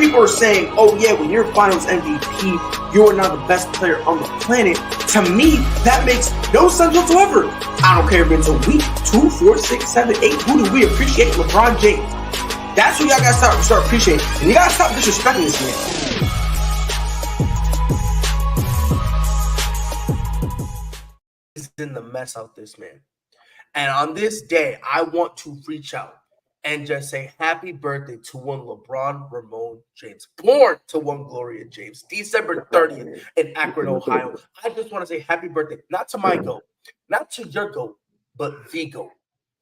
people are saying, oh yeah, when you're finals MVP, you are now the best player on the planet. To me, that makes no sense whatsoever. I don't care if it's a week, 2, 4, 6, 7, 8. Who do we appreciate? LeBron James. That's who y'all gotta start appreciating. And you gotta stop disrespecting this man. Is in the mess out this man. And on this day, I want to reach out and just say happy birthday to one LeBron Ramon James, born to one Gloria James, December 30th in Akron, Ohio. I just want to say happy birthday, not to my goat, not to your goat, but the goat.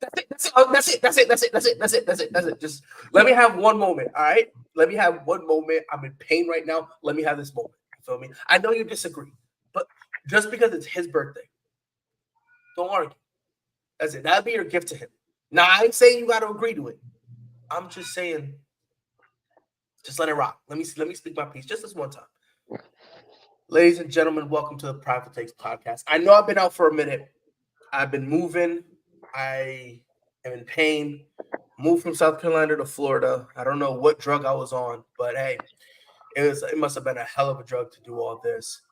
That's it. Just let me have one moment, all right? Let me have one moment. I'm in pain right now. Let me have this moment. You feel me? I know you disagree, but just because it's his birthday, don't argue. That's it. That'd be your gift to him. Now, I ain't saying you got to agree to it. I'm just saying, just let it rock. Let me speak my piece just this one time. Ladies and gentlemen, welcome to the Prideful Takes podcast. I know I've been out for a minute. I've been moving. I am in pain. Moved from South Carolina to Florida. I don't know what drug I was on, but hey, it must have been a hell of a drug to do all this.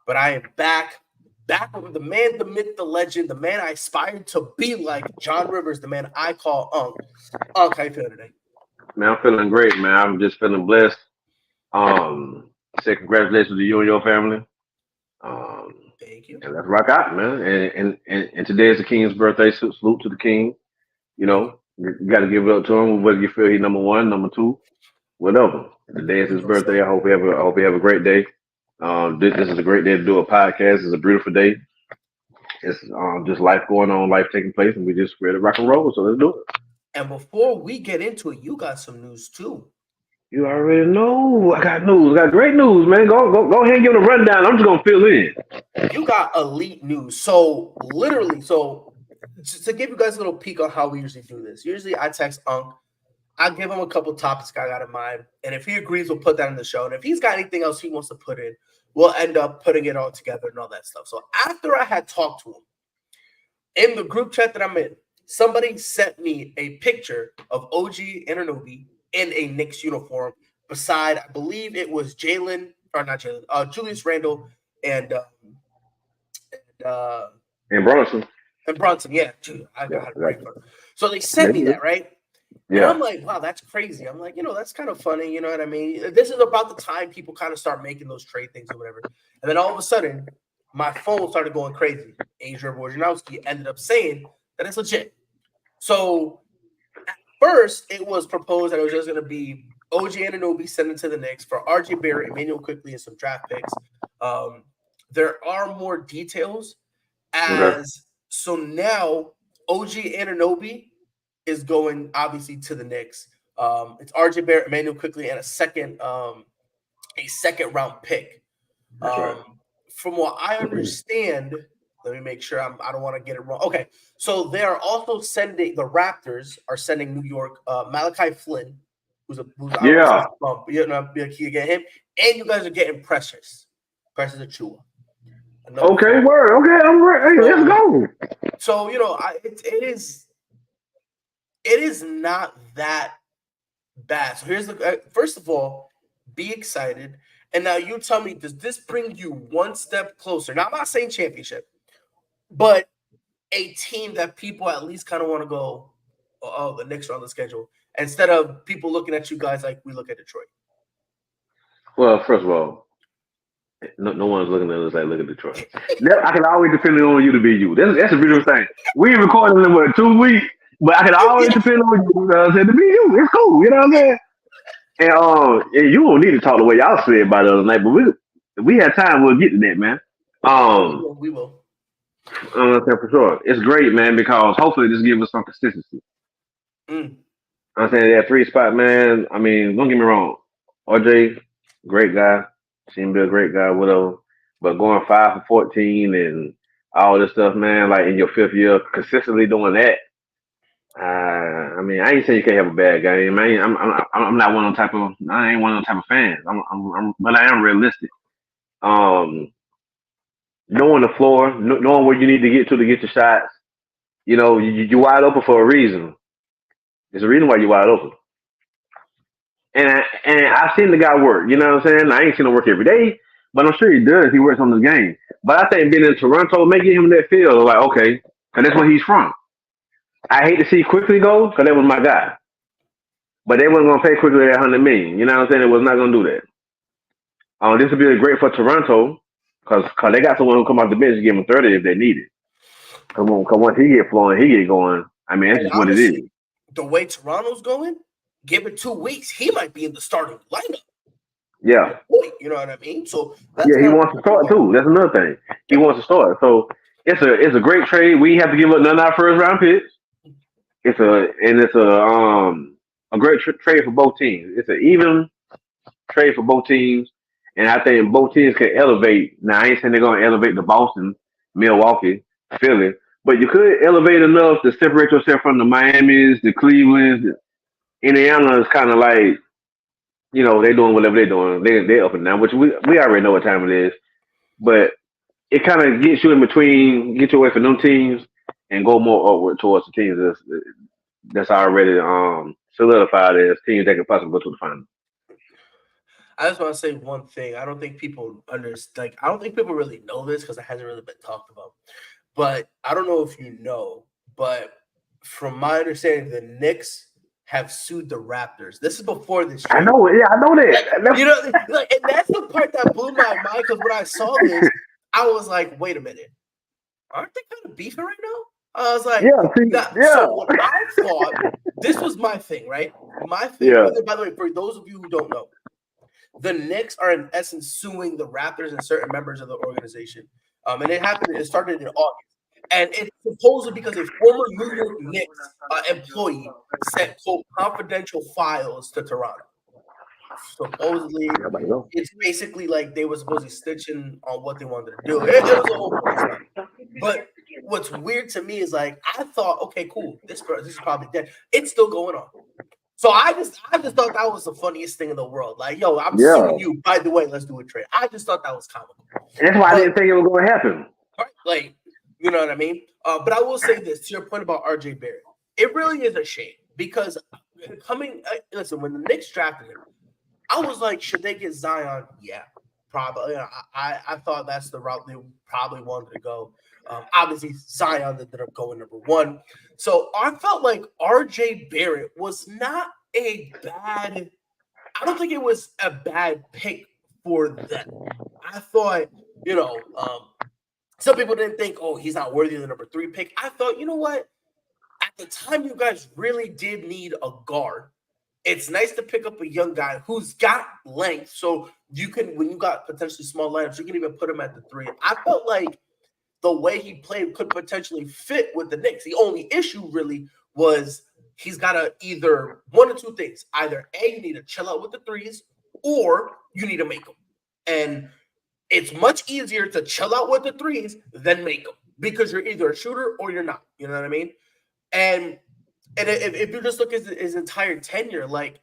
But I am back with the man, the myth, the legend, the man I aspired to be like, John Rivers, the man I call Unc. Unc, how you feeling today? Man, I'm feeling great, man. I'm just feeling blessed. Say congratulations to you and your family. Thank you. And let's rock out, man. And today is the King's birthday. Salute to the King. You know, you got to give it up to him, whether you feel he's number one, number two, whatever. Today is his birthday. I hope you have a great day. This is a great day to do a podcast. It's a beautiful day. It's just life going on, life taking place, and we just ready to rock and roll. So let's do it. And before we get into it, you got some news too. You already know. I got news. I got great news, man. Go ahead and give it a rundown. I'm just gonna fill in. You got elite news. So literally, to give you guys a little peek on how we usually do this. Usually, I text Unc. I give him a couple topics I got in mind, and if he agrees, we'll put that in the show. And if he's got anything else he wants to put in, we'll end up putting it all together and all that stuff. So after I had talked to him in the group chat that I'm in, somebody sent me a picture of OG Anunoby in a Knicks uniform beside, I believe it was Julius Randle and Brunson. And Brunson, yeah. Dude, I got it right. So they sent me that, right? Yeah. And I'm like, wow, that's crazy. I'm like, that's kind of funny. You know what I mean? This is about the time people kind of start making those trade things or whatever. And then all of a sudden, my phone started going crazy. Adrian Wojnarowski ended up saying that it's legit. So at first, it was proposed that it was just going to be OG Anunoby sent it to the Knicks for RJ Barrett, Emmanuel Quickly, and some draft picks. There are more details. So now OG Anunoby is going obviously to the Knicks. It's RJ Barrett, Emmanuel Quickly, and a second round pick. Right. From what I understand, let me make sure I don't want to get it wrong. Okay, so they are also sending the Raptors are sending New York Malachi Flynn, who's you get him, and you guys are getting Precious Achiuwa. Okay, word. Okay, I'm ready. Hey, let's go. So it is not that bad. So here's first of all, be excited. And now you tell me, does this bring you one step closer? Now, I'm not saying championship, but a team that people at least kind of want to go, the Knicks are on the schedule, instead of people looking at you guys like we look at Detroit. Well, first of all, no one's looking at us like look at Detroit. I can always depend on you to be you. That's a beautiful thing. We ain't recording in 2 weeks, but I can always depend on you to be you. It's cool. You know what I'm saying? And you won't need to talk the way y'all said about the other night, but we had time. We'll get to that, man. We will. For sure. It's great, man, because hopefully this gives us some consistency. I'm saying that 3 spot, man. I mean, don't get me wrong. RJ, great guy. Seemed to be a great guy, whatever. But going 5 for 14 and all this stuff, man, like in your 5th year, consistently doing that. I mean, I ain't saying you can't have a bad game. I'm not one of them type of. I ain't one of them type of fans. But I am realistic. Knowing the floor, knowing where you need to get your shots. You're wide open for a reason. There's a reason why you're wide open. And I've seen the guy work. You know what I'm saying? I ain't seen him work every day, but I'm sure he does. He works on the game. But I think being in Toronto, making him that feel like okay, because that's where he's from. I hate to see Quickly go because that was my guy. But they wasn't gonna pay Quickly that 100 million. You know what I'm saying? It was not gonna do that. This would be great for Toronto because they got someone who come off the bench and give him 30 if they need it. Come on, cause once he get flowing, he get going. I mean, that's And just what it is. honestly, the way Toronto's going, give it 2 weeks, he might be in the starting lineup. Yeah. You know what I mean? So that's Yeah, he wants to start too. That's another thing. He wants to start. So it's a great trade. We have to give up none of our first round picks. It's a great trade for both teams. It's an even trade for both teams, and I think both teams can elevate. Now I ain't saying they're gonna elevate to Boston, Milwaukee, Philly, but you could elevate enough to separate yourself from the Miamis, the Clevelands. Indiana is kind of like they doing whatever they're doing. They up and down, which we already know what time it is. But it kind of gets you in between, get you away from them teams, and go more upward towards the teams that's already solidified as teams that can possibly go to the final. I just want to say one thing. I don't think people understand. Like, I don't think people really know this because it hasn't really been talked about. But I don't know if you know, but from my understanding, the Knicks have sued the Raptors. This is before this trade. I know it. Yeah, I know that. And that's the part that blew my mind because when I saw this, I was like, wait a minute. Aren't they kind of beefing right now? I was like, So what I thought, this was my thing, right? My thing, by the way, for those of you who don't know, the Knicks are in essence suing the Raptors and certain members of the organization. And it started in August. And it's supposedly because a former New York Knicks employee sent, quote, confidential files to Toronto. Supposedly, it's basically like they were supposedly stitching on what they wanted to do. It was a whole stuff. But what's weird to me is like, I thought, okay, cool, this is probably dead. It's still going on. So I just thought that was the funniest thing in the world. Like, yo, I'm suing you. By the way, let's do a trade. I just thought that was comical. That's why I didn't think it was going to happen. Right? Like, you know what I mean? But I will say this to your point about RJ Barrett. It really is a shame because listen, when the Knicks drafted him, I was like, should they get Zion? Yeah, probably. I thought that's the route they probably wanted to go. Obviously, Zion ended up going number 1. So I felt like RJ Barrett was not a bad. I don't think it was a bad pick for them. I thought, some people didn't think, oh, he's not worthy of the number 3 pick. I thought, you know what? At the time, you guys really did need a guard. It's nice to pick up a young guy who's got length, so you can, when you got potentially small lineups, you can even put him at the 3. I felt like the way he played could potentially fit with the Knicks. The only issue really was he's got to either one or two things. Either A, you need to chill out with the 3s, or you need to make them. And it's much easier to chill out with the 3s than make them because you're either a shooter or you're not. You know what I mean? And if you just look at his entire tenure, like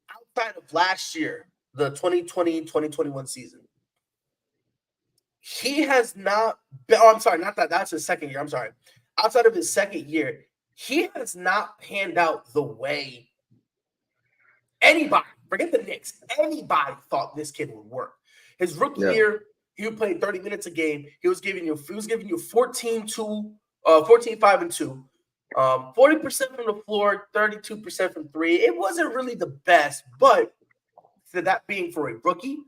outside of last year, the 2020-2021 season, he has not been, I'm sorry, not that. That's his second year. I'm sorry. Outside of his second year, he has not panned out the way anybody, forget the Knicks, anybody thought this kid would work. His rookie year, he played 30 minutes a game. He was giving you 14, 5, and 2. 40% from the floor, 32% from 3. It wasn't really the best, but for that being for a rookie,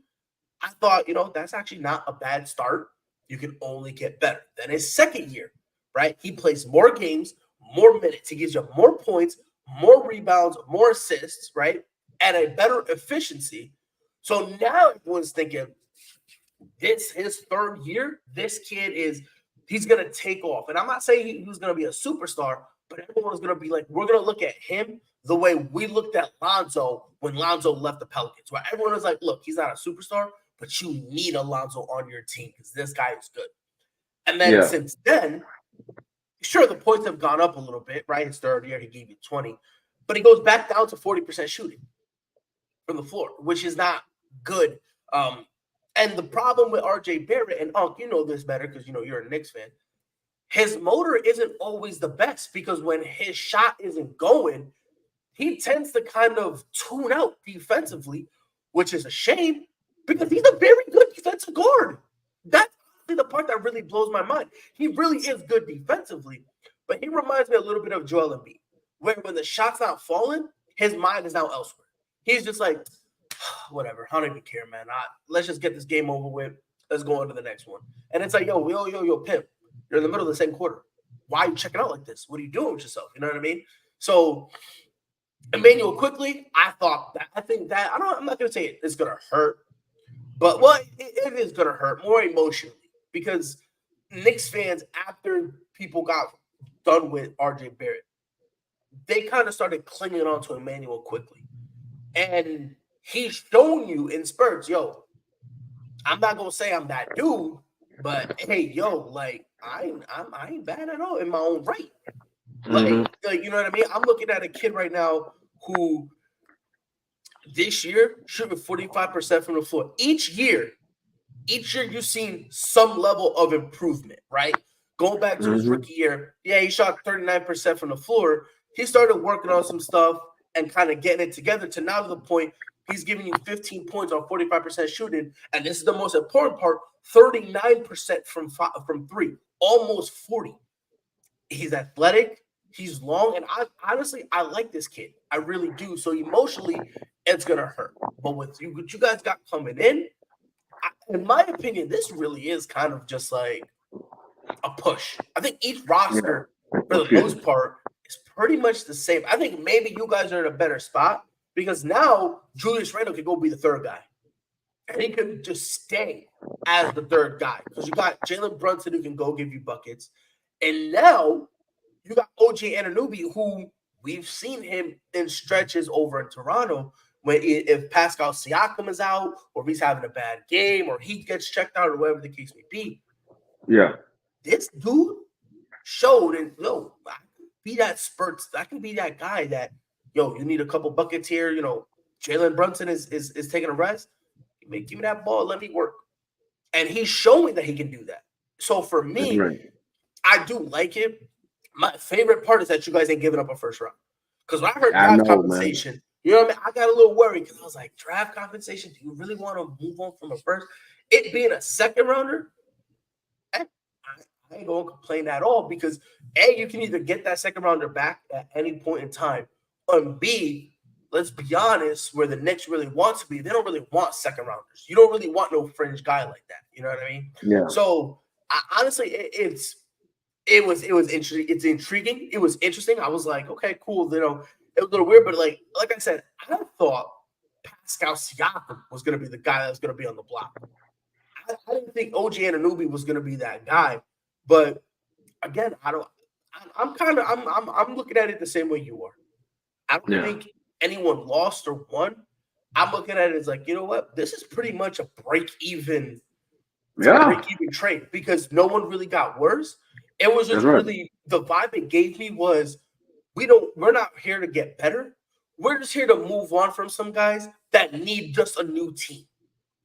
I thought, that's actually not a bad start. You can only get better. Then his second year, right? He plays more games, more minutes. He gives you more points, more rebounds, more assists, right? And a better efficiency. So now everyone's thinking, his third year, this kid he's going to take off. And I'm not saying he was going to be a superstar, but everyone's going to be like, we're going to look at him the way we looked at Lonzo when Lonzo left the Pelicans, where everyone was like, look, he's not a superstar, but you need Alonzo on your team because this guy is good. And then since then, sure, the points have gone up a little bit, right? His third year, he gave you 20, but he goes back down to 40% shooting from the floor, which is not good. And the problem with RJ Barrett, and Unc, you know this better because you're a Knicks fan, his motor isn't always the best because when his shot isn't going, he tends to kind of tune out defensively, which is a shame because he's a very good defensive guard. That's the part that really blows my mind. He really is good defensively, but he reminds me a little bit of Joel Embiid, where when the shot's not falling, his mind is now elsewhere. He's just like, whatever, I don't even care, man. Let's just get this game over with. Let's go on to the next one. And it's like, yo, Pimp, you're in the middle of the second quarter. Why are you checking out like this? What are you doing with yourself? You know what I mean? So Emmanuel quickly, I'm not gonna say it's gonna hurt, but it is gonna hurt more emotionally because Knicks fans, after people got done with RJ Barrett, they kind of started clinging on to Emmanuel quickly. And he's shown you in spurts, yo, I'm not gonna say I'm that dude, but hey, yo, like I ain't bad at all in my own right. Like you know what I mean? I'm looking at a kid right now who this year shooting 45% from the floor. Each year you've seen some level of improvement, right? Going back to his rookie year, yeah, he shot 39% from the floor. He started working on some stuff and kind of getting it together to now to the point he's giving you 15 points on 45% shooting. And this is the most important part, 39% from three, almost 40. He's athletic. He's long. And I like this kid. I really do. So emotionally, it's going to hurt. But what you guys got coming in my opinion, this really is kind of just like a push. I think each roster, for the most part, is pretty much the same. I think maybe you guys are in a better spot because now Julius Randle can go be the third guy. And he can just stay as the third guy because you got Jalen Brunson who can go give you buckets. And now you got OG Anunoby, who we've seen him in stretches over in Toronto when if Pascal Siakam is out or if he's having a bad game or he gets checked out or whatever the case may be. Yeah. This dude showed and yo, I can be that spurts. I can be that guy that, yo, you need a couple buckets here. You know, Jalen Brunson is taking a rest. Give me that ball, let me work. And he's showing that he can do that. So for me, I do like it. My favorite part is that you guys ain't giving up a first round. Because when I heard draft compensation, man. You know what I mean? I got a little worried because I was like, draft compensation, do you really want to move on from a first? It being a second rounder, I ain't going to complain at all because A, you can either get that second rounder back at any point in time, and B, let's be honest, where the Knicks really want to be, they don't really want second rounders. You don't really want no fringe guy like that. You know what I mean? Yeah. So honestly, it was interesting. It's intriguing. It was interesting. I was like, okay, cool. You know, it was a little weird, but like I said, I thought Pascal Siakam was going to be the guy that was going to be on the block. I didn't think OG Anunoby was going to be that guy, but again, I'm looking at it the same way you are. I don't think anyone lost or won. I'm looking at it as like, you know what? This is pretty much a break-even trade because no one really got worse. It was just really the vibe it gave me was we're not here to get better. We're just here to move on from some guys that need just a new team.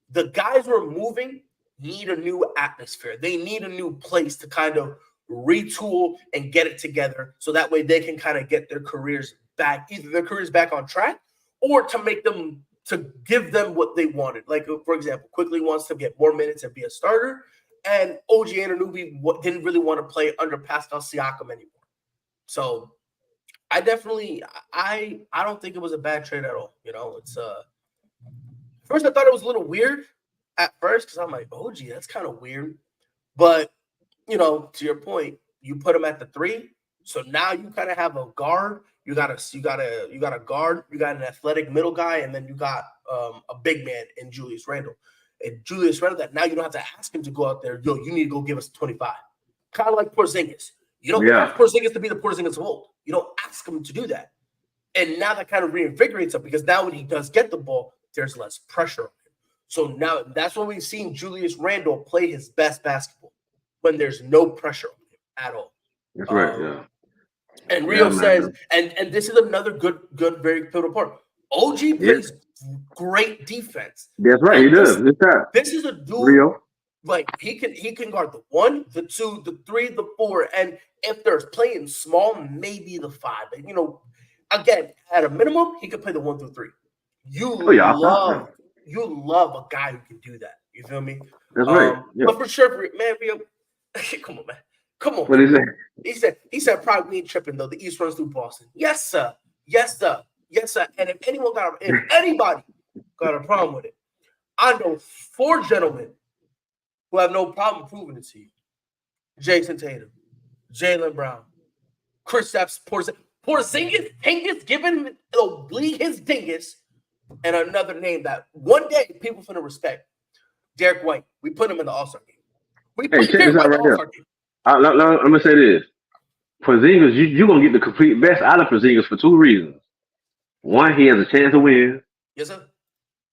The guys we're moving need a new atmosphere. They need a new place to kind of retool and get it together so that way they can kind of get their careers back, either their careers back on track or to give them what they wanted. Like, for example, Quickly wants to get more minutes and be a starter, and OG Anunoby didn't really want to play under Pascal Siakam anymore. So I don't think it was a bad trade at all. You know, it's first I thought it was a little weird at first because I'm like, OG, that's kind of weird. But, you know, to your point, you put him at the 3. So now you kind of have a guard. You got a guard. You got an athletic middle guy, and then you got a big man in Julius Randle. And Julius Randle, that now you don't have to ask him to go out there. Yo, you need to go give us 25. Kind of like Porzingis. You don't ask Porzingis to be the Porzingis of old. You don't ask him to do that. And now that kind of reinvigorates him because now when he does get the ball, there's less pressure on him. So now that's when we've seen Julius Randle play his best basketball when there's no pressure on him at all. That's right. Yeah. And Rio says, and this is another good, very pivotal part. OG plays great defense. That's right. He does. This is a dude. Rio. Like he can guard the 1, the 2, the 3, the 4, and if there's playing small, maybe the 5. And you know, again, at a minimum, he could play the 1 through 3. You love a guy who can do that. You feel me? That's right. Yeah. But for sure, man, come on, man. Come on. What is it? He said, "Probably we ain't tripping though. The East runs through Boston." Yes, sir. Yes, sir. Yes, sir. And if anybody got a problem with it, I know 4 gentlemen who have no problem proving it to you: Jason Tatum, Jaylen Brown, Kristaps Porzingis, giving the league his dingus, and another name that one day people finna respect: Derek White. We put him in the All-Star game. Check this out right here. I'm gonna say this: Porzingis, you're gonna get the complete best out of Porzingis for 2 reasons. 1, he has a chance to win. Yes, sir.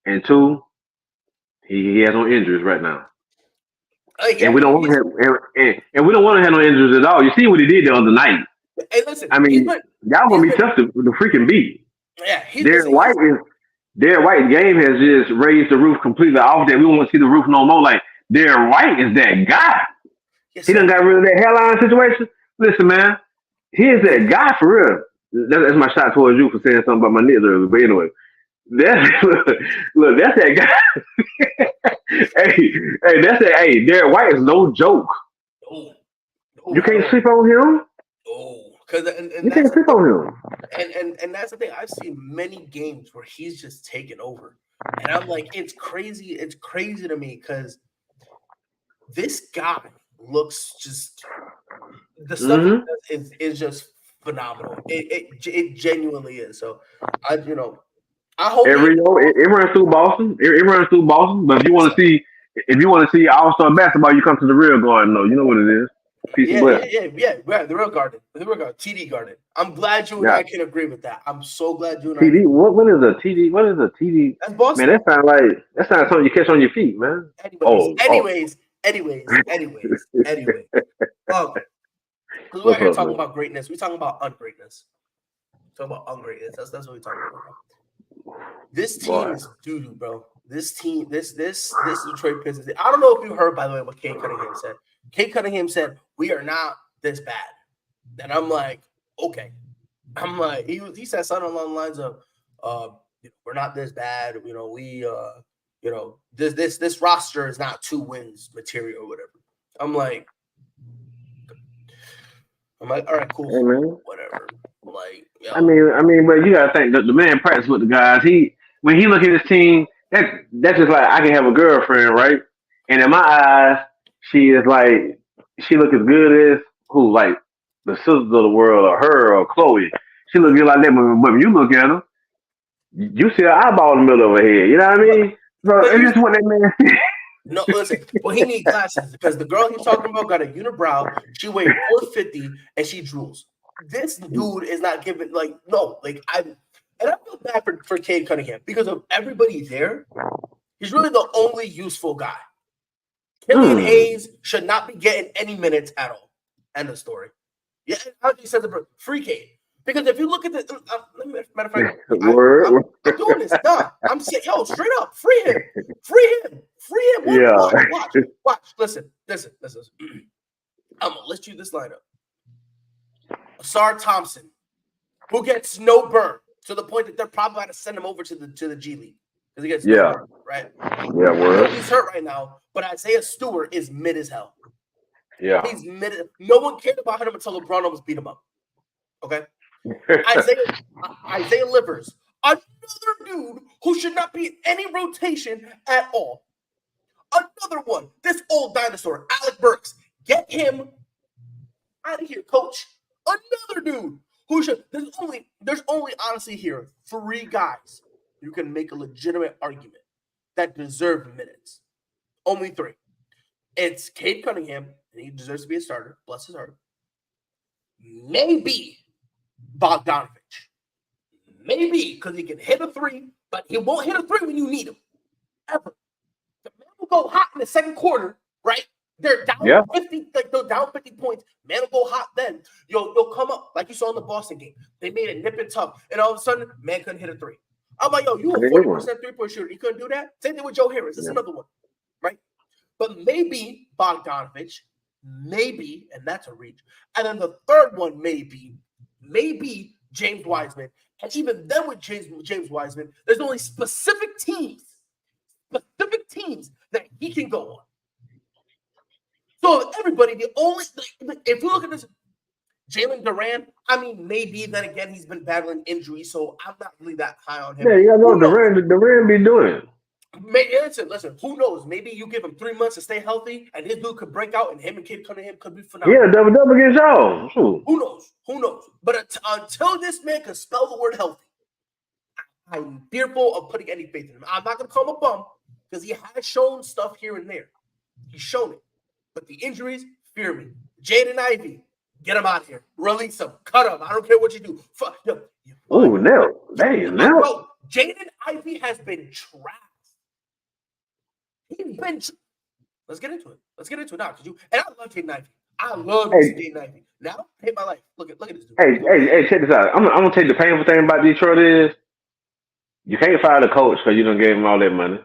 And 2, he has no injuries right now. And we don't want to have no injuries at all. You see what he did the other night. Hey, listen. I mean, y'all gonna be tough to freaking beat. Yeah, Derek White's game has just raised the roof completely off that. We won't see the roof no more. Like, Derek White is that guy. Yes, he done got rid of that hairline situation. Listen, man, he is that guy for real. That's my shot towards you for saying something about my niggas earlier. But anyway, look, that's that guy. hey, Derek White is no joke. You can't sleep on him. You can't sleep on him. And that's the thing. I've seen many games where he's just taken over, and I'm like, it's crazy. It's crazy to me because this guy looks just the stuff he does is just phenomenal. It genuinely is. So I hope it runs through Boston. It runs through Boston. But if you want to see All-Star basketball, you come to the real Garden. No, you know what it is. Yeah. The real Garden. TD Garden. I'm glad you and I can agree with that. I'm so glad you and TD. What is a TD? What is a TD? That's Boston. Man, that sounds something you catch on your feet, man. Anyways. Because we're here talking about greatness. We're talking about ungreatness. That's what we're talking about. This team is doo-doo, bro. This Detroit Pistons. I don't know if you heard, by the way, what Kate Cunningham said. Kate Cunningham said, "We are not this bad." And I'm like, okay. I'm like, he said something along the lines of, "We're not this bad. This roster is not 2 wins material or whatever." I'm like, all right, cool, hey, whatever. Like, I mean, but you gotta think that the man practice with the guys. When he look at his team, that's just like I can have a girlfriend, right? And in my eyes, she is like she look as good as who, like the sisters of the world, or her, or Chloe. She look good like that, but when you look at her, you see her eyeball in the middle of her head. You know what I mean? Bro, it's just what that man said. No, listen. Well, he needs glasses because the girl he's talking about got a unibrow. She weighed 450 and she drools. This dude is not giving I feel bad for Cade Cunningham because of everybody there. He's really the only useful guy. Killian Hayes should not be getting any minutes at all. End of story. Yeah, how do you say the free Cade? Because if you look at the matter of fact, I'm doing this. Nah, I'm saying, straight up, free him. Yeah. Watch. Listen. I'm gonna list you this lineup. Asar Thompson, who gets no burn to the point that they're probably going to send him over to the G League because he gets no burn, right? Yeah, word. He's hurt right now, but Isaiah Stewart is mid as hell. Yeah, he's mid. No one cared about him until LeBron almost beat him up. Okay. Isaiah Livers, another dude who should not be in any rotation at all. Another one, this old dinosaur, Alec Burks. Get him out of here, coach. Another dude who should. There's only honestly here 3 guys you can make a legitimate argument that deserve minutes. Only 3. It's Cade Cunningham, and he deserves to be a starter. Bless his heart. Maybe Bogdanovich. Maybe because he can hit a 3, but he won't hit a 3 when you need him. Ever. The man will go hot in the second quarter, right? They're down 50, they're down 50 points. Man will go hot then. You'll come up like you saw in the Boston game. They made it nip and tough, and all of a sudden, man couldn't hit a 3. I'm like, you a 40% 3-point shooter. You couldn't do that. Same thing with Joe Harris. This is another one, right? But maybe Bogdanovich, maybe, and that's a reach. And then the third one, maybe James Wiseman, And even then, with James Wiseman, there's only specific teams that he can go on. So everybody, the only if you look at this, Jalen Duran, I mean, maybe then again he's been battling injuries, so I'm not really that high on him. Yeah, you gotta know Duran be doing. Listen, who knows? Maybe you give him 3 months to stay healthy, and his dude could break out, and him and Kid Cunningham could be phenomenal. Yeah, double against y'all. Who knows? But until this man can spell the word healthy, I'm fearful of putting any faith in him. I'm not gonna call him a bum because he has shown stuff here and there. He's shown it, but the injuries fear me. Jaden Ivey. Get him out of here. Release him. Cut him. I don't care what you do. Fuck him. Oh, no. Dang, no. Bro, Jaden Ivey has been trashed. He's been. Let's get into it. Now. And I love Jaden Ivey. I love Jaden Ivey. Now, hate my life. Look at this dude. Hey, check this out. I'm gonna tell you the painful thing about Detroit is you can't fire the coach because you don't give him all that money.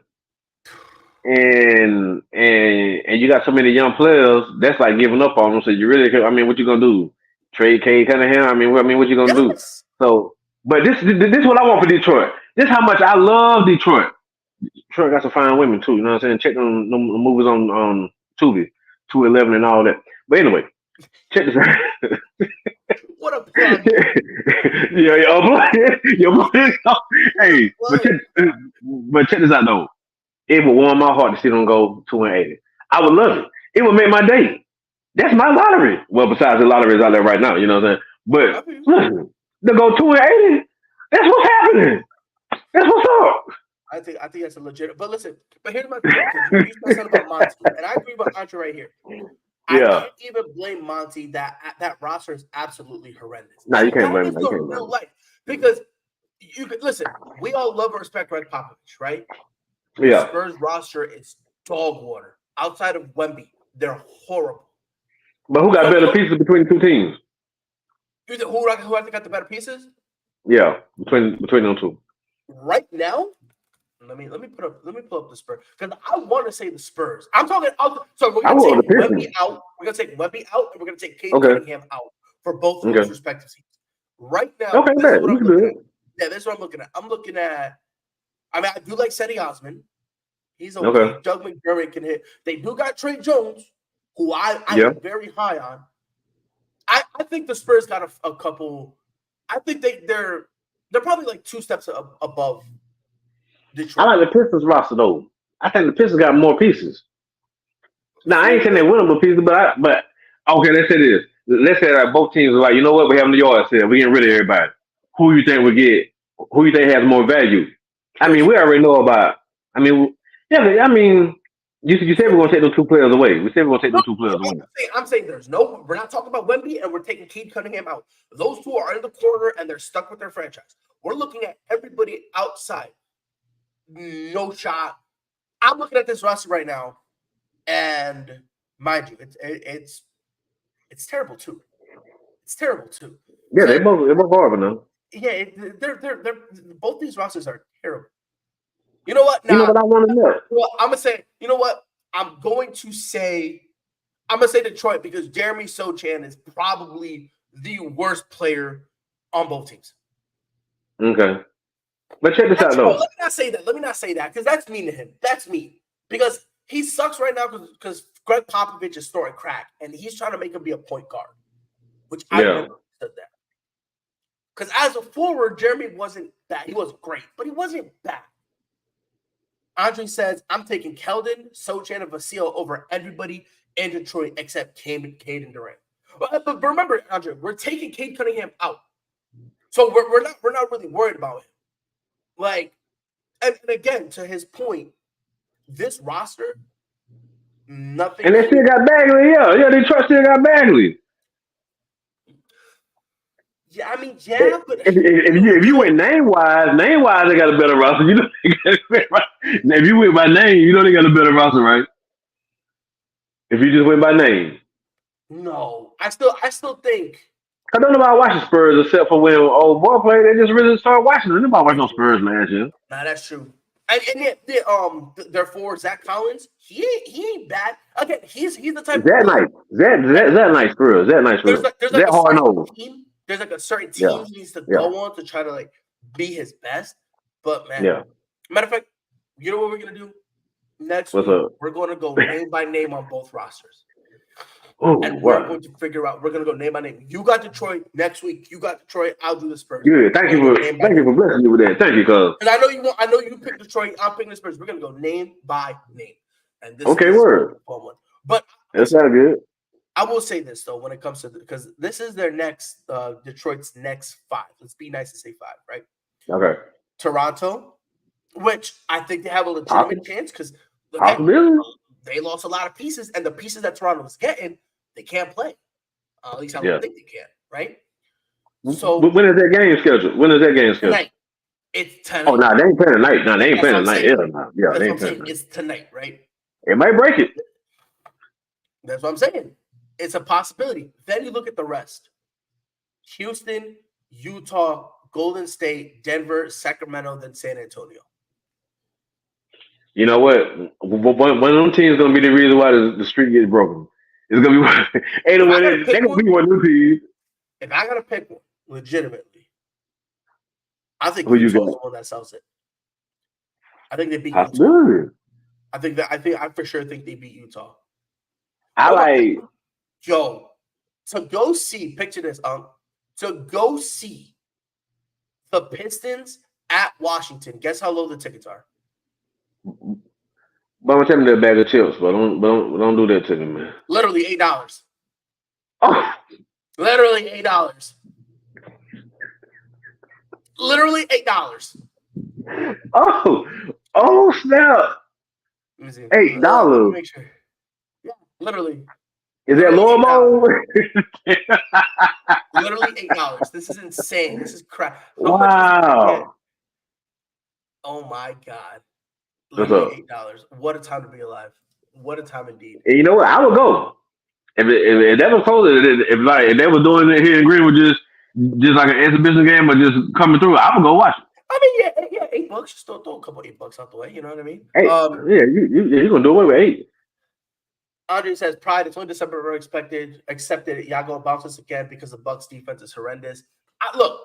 And you got so many young players that's like giving up on them. So you really, I mean, what you gonna do? Trade Cade Cunningham? I mean, what you gonna do? So, but this is what I want for Detroit. This is how much I love Detroit. Detroit got some fine women too. You know what I'm saying? Check them movies on Tubi, 211 and all that. But anyway, check this out. What a plug. your boy. Hey, but check this out though. It would warm my heart to see them go 2-80. I would love it. It would make my day. That's my lottery. Well, besides the lottery is out there right now, you know what I'm saying? But listen, to go 2-80, that's what's happening. That's what's up. I think that's a legit. But listen, here's my thing. You said about Monty, and I agree about Andre right here. I can't even blame Monty. That roster is absolutely horrendous. No, you can't blame him. Real life because you could listen. We all love and respect Greg Popovich, right? Yeah. The Spurs roster is dog water. Outside of Wemby, they're horrible. But who got better pieces between the two teams? Who I think got the better pieces? Yeah, between them two. Right now, let me pull up the Spurs because I want to say the Spurs. I'm talking. So we're gonna take Wemby out. We're gonna take Wemby out, and we're gonna take Cade Cunningham out for both of those respective teams. Right now, this is what I'm looking at. Yeah, this is what I'm looking at. I'm looking at. I mean, I do like Cedi Osman. He's okay. Doug McDermott can hit. They do got Trey Jones, who I am very high on. I think the Spurs got a couple. I think they're probably like 2 steps above Detroit. I like the Pistons roster though. I think the Pistons got more pieces. Now I ain't saying they winnable pieces, but okay, let's say this. Let's say that both teams are like, you know what, we have the yard sale. We're getting rid of everybody. Who you think we get? Who you think has more value? I mean, we already know about. I mean, you said we're going to take those 2 players away. We said we're going to take those 2 players away. I'm saying we're not talking about Wemby, and we're taking Cade Cunningham out. Those 2 are in the corner, and they're stuck with their franchise. We're looking at everybody outside. No shot. I'm looking at this roster right now, and mind you, it's terrible too. It's terrible too. Yeah, they're both horrible now. Yeah, they're both these rosters are terrible. You know what? Now, you know what I want to know? Well, I'm gonna say. You know what? I'm gonna say Detroit because Jeremy Sochan is probably the worst player on both teams. Okay, but check this out though. Let me not say that because that's mean to him. That's mean because he sucks right now because Greg Popovich is throwing crack and he's trying to make him be a point guard, which I never said that. Because as a forward, Jeremy wasn't bad. He wasn't great, but he wasn't bad. Andre says, I'm taking Keldon, Sochan, and Vasil over everybody in Detroit except Cade and Durant. But remember, Andre, we're taking Cade Cunningham out. So we're not really worried about him. Like, and again, to his point, this roster, nothing. And they still got Bagley, yeah. Detroit still got Bagley. Yeah, I mean, yeah, but if you went name wise, they got a better roster. You know, if you went by name, you know they got a better roster, right? If you just went by name. No, I still think. I don't know about watching Spurs except for when old boy played. They just really started watching them. Nobody watching no Spurs last year. Nah, that's true. And yet, their forward Zach Collins, he ain't bad. Again, he's the type. That nice Spurs. That nice Spurs. There's that hard nose. There's like a certain team he needs to go on to try to like be his best. But man, Yeah. matter of fact, you know what we're gonna do next What's week? up? We're gonna go name by name on both rosters. Oh, And we're wow. going to figure out. We're going to go name by name. You got Detroit next week. You got Detroit. I'll do the Spurs. Yeah, thank you for blessing me with that. Thank you, cuz. Because I know you want. I know you pick Detroit. I'm picking the Spurs. We're going to go name by name. And this Okay, is word. a fun one. But That sounds good. I will say this though, when it comes to because this is their next Detroit's next 5. Let's be nice and say 5, right? Okay. Toronto, which I think they have a legitimate chance because they lost a lot of pieces, and the pieces that Toronto is getting, they can't play. At least I don't think they can, right? So when is that game scheduled? Tonight. It's tonight. Oh, no, they ain't playing tonight. No, they ain't playing tonight. Yeah, that's what I'm saying. It's tonight, right? It might break it. That's what I'm saying. It's a possibility. Then you look at the rest. Houston, Utah, Golden State, Denver, Sacramento, then San Antonio. You know what? One of them teams is going to be the reason why the streak gets broken. It's going to be they're going to be one of them teams. If I got to pick one, legitimately, I think Who Utah's you got? the one that sells it. I think they beat Utah. I for sure think they beat Utah. To go see, picture this, to go see the Pistons at Washington. Guess how low the tickets are? But I'm gonna tell me that bag of chips, but don't do that to me, man. Literally $8. Oh, literally $8. Literally $8. Oh snap! $8. Make sure. Yeah, literally. Is that normal? Literally $8. This is insane. This is crap. Wow. Oh my God. What's up? $8. What a time to be alive. What a time indeed. And you know what? I would go. If that was close, if they were doing it here in Greenwood, just like an exhibition game, or just coming through, I would go watch it. I mean, yeah, $8. Just throw a couple $8 out the way. You know what I mean? You gonna do away with 8. Andre says, Pride, it's only December accepted. Yago bounces again because the Bucks defense is horrendous. Look.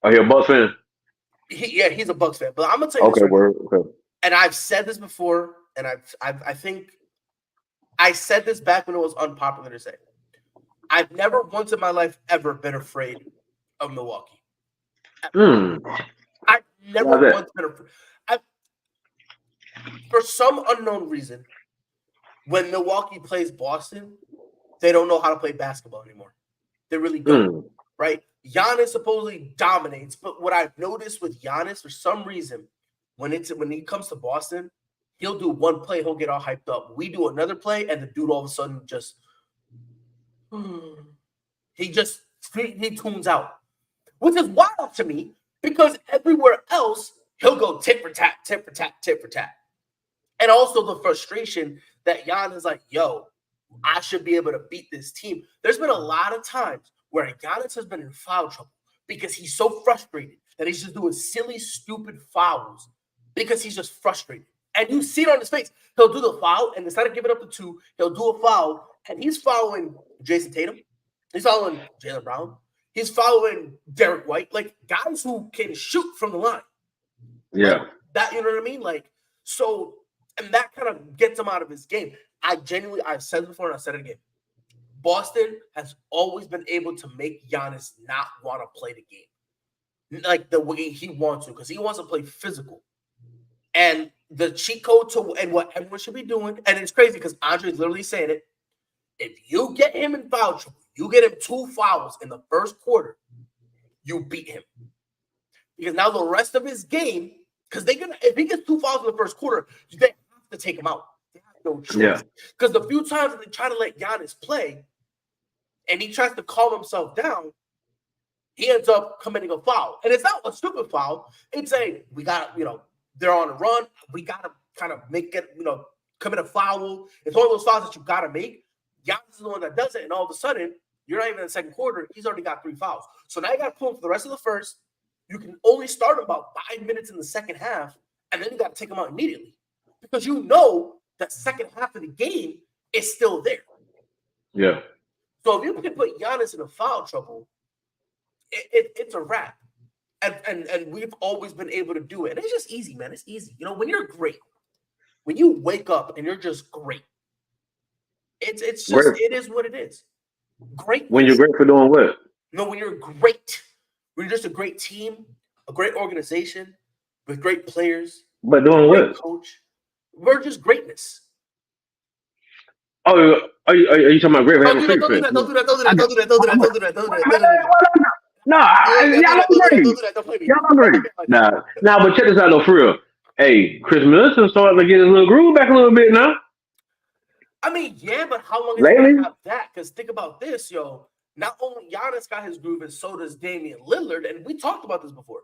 Are you a Bucks fan? He's a Bucks fan. But I'm gonna tell you this. Okay. And I've said this before, and I think I said this back when it was unpopular to say. I've never once in my life ever been afraid of Milwaukee. I've never once been afraid. For some unknown reason, when Milwaukee plays Boston, they don't know how to play basketball anymore. They really don't, right? Giannis supposedly dominates, but what I've noticed with Giannis, for some reason, when he comes to Boston, he'll do one play, he'll get all hyped up. We do another play, and the dude all of a sudden he tunes out, which is wild to me because everywhere else he'll go tit for tat, tit for tat, tit for tat. And also the frustration that Giannis is like, yo, I should be able to beat this team. There's been a lot of times where Giannis has been in foul trouble because he's so frustrated that he's just doing silly, stupid fouls because he's just frustrated. And you see it on his face. He'll do the foul, and instead of giving up the 2, he'll do a foul, and he's following Jason Tatum. He's following Jaylen Brown. He's following Derek White, like guys who can shoot from the line. Yeah. Like that, you know what I mean? Like, so, and that kind of gets him out of his game. I've said it before and I said it again. Boston has always been able to make Giannis not want to play the game like the way he wants to, because he wants to play physical. And the cheat code and what everyone should be doing, and it's crazy because Andre's literally saying it. If you get him in foul trouble, you get him 2 fouls in the first quarter, you beat him. Because now the rest of his game, because if he gets 2 fouls in the first quarter, they have to take him out. They have no choice. Because the few times that they try to let Giannis play, and he tries to calm himself down, he ends up committing a foul. And it's not a stupid foul. It's we got to, they're on a run. We got to kind of make it, commit a foul. It's one of those fouls that you got to make. Giannis is the one that does it. And all of a sudden, you're not even in the second quarter. He's already got 3 fouls. So now you got to pull him for the rest of the first. You can only start about 5 minutes in the second half. And then you got to take him out immediately. Because that second half of the game is still there. Yeah. So if you can put Giannis in a foul trouble, it's a wrap. And we've always been able to do it. And it's just easy, man. It's easy. You know, when you're great, when you wake up and you're just great, it's just Great. it is what it is. Great. When you're great for doing what? No, when you're great, when you're just a great team, a great organization with great players, But a doing great what? coach, we're just greatness. Oh, are you talking about great for Don't having do that, free don't do fist? that, don't do that, don't do I that, got. don't do that, don't do that, don't do that, don't do that, don't do that. No, You ain't gotta do y'all that, don't do that, don't agree. do that, don't play me. Y'all Don't agree. play me like that. Nah, but check this out though, for real. Hey, Chris Middleton starting to get his little groove back a little bit now. I mean, yeah, but how long is he Lately, gonna have that? Because think about this, yo. Not only Giannis got his groove, and so does Damian Lillard, and we talked about this before.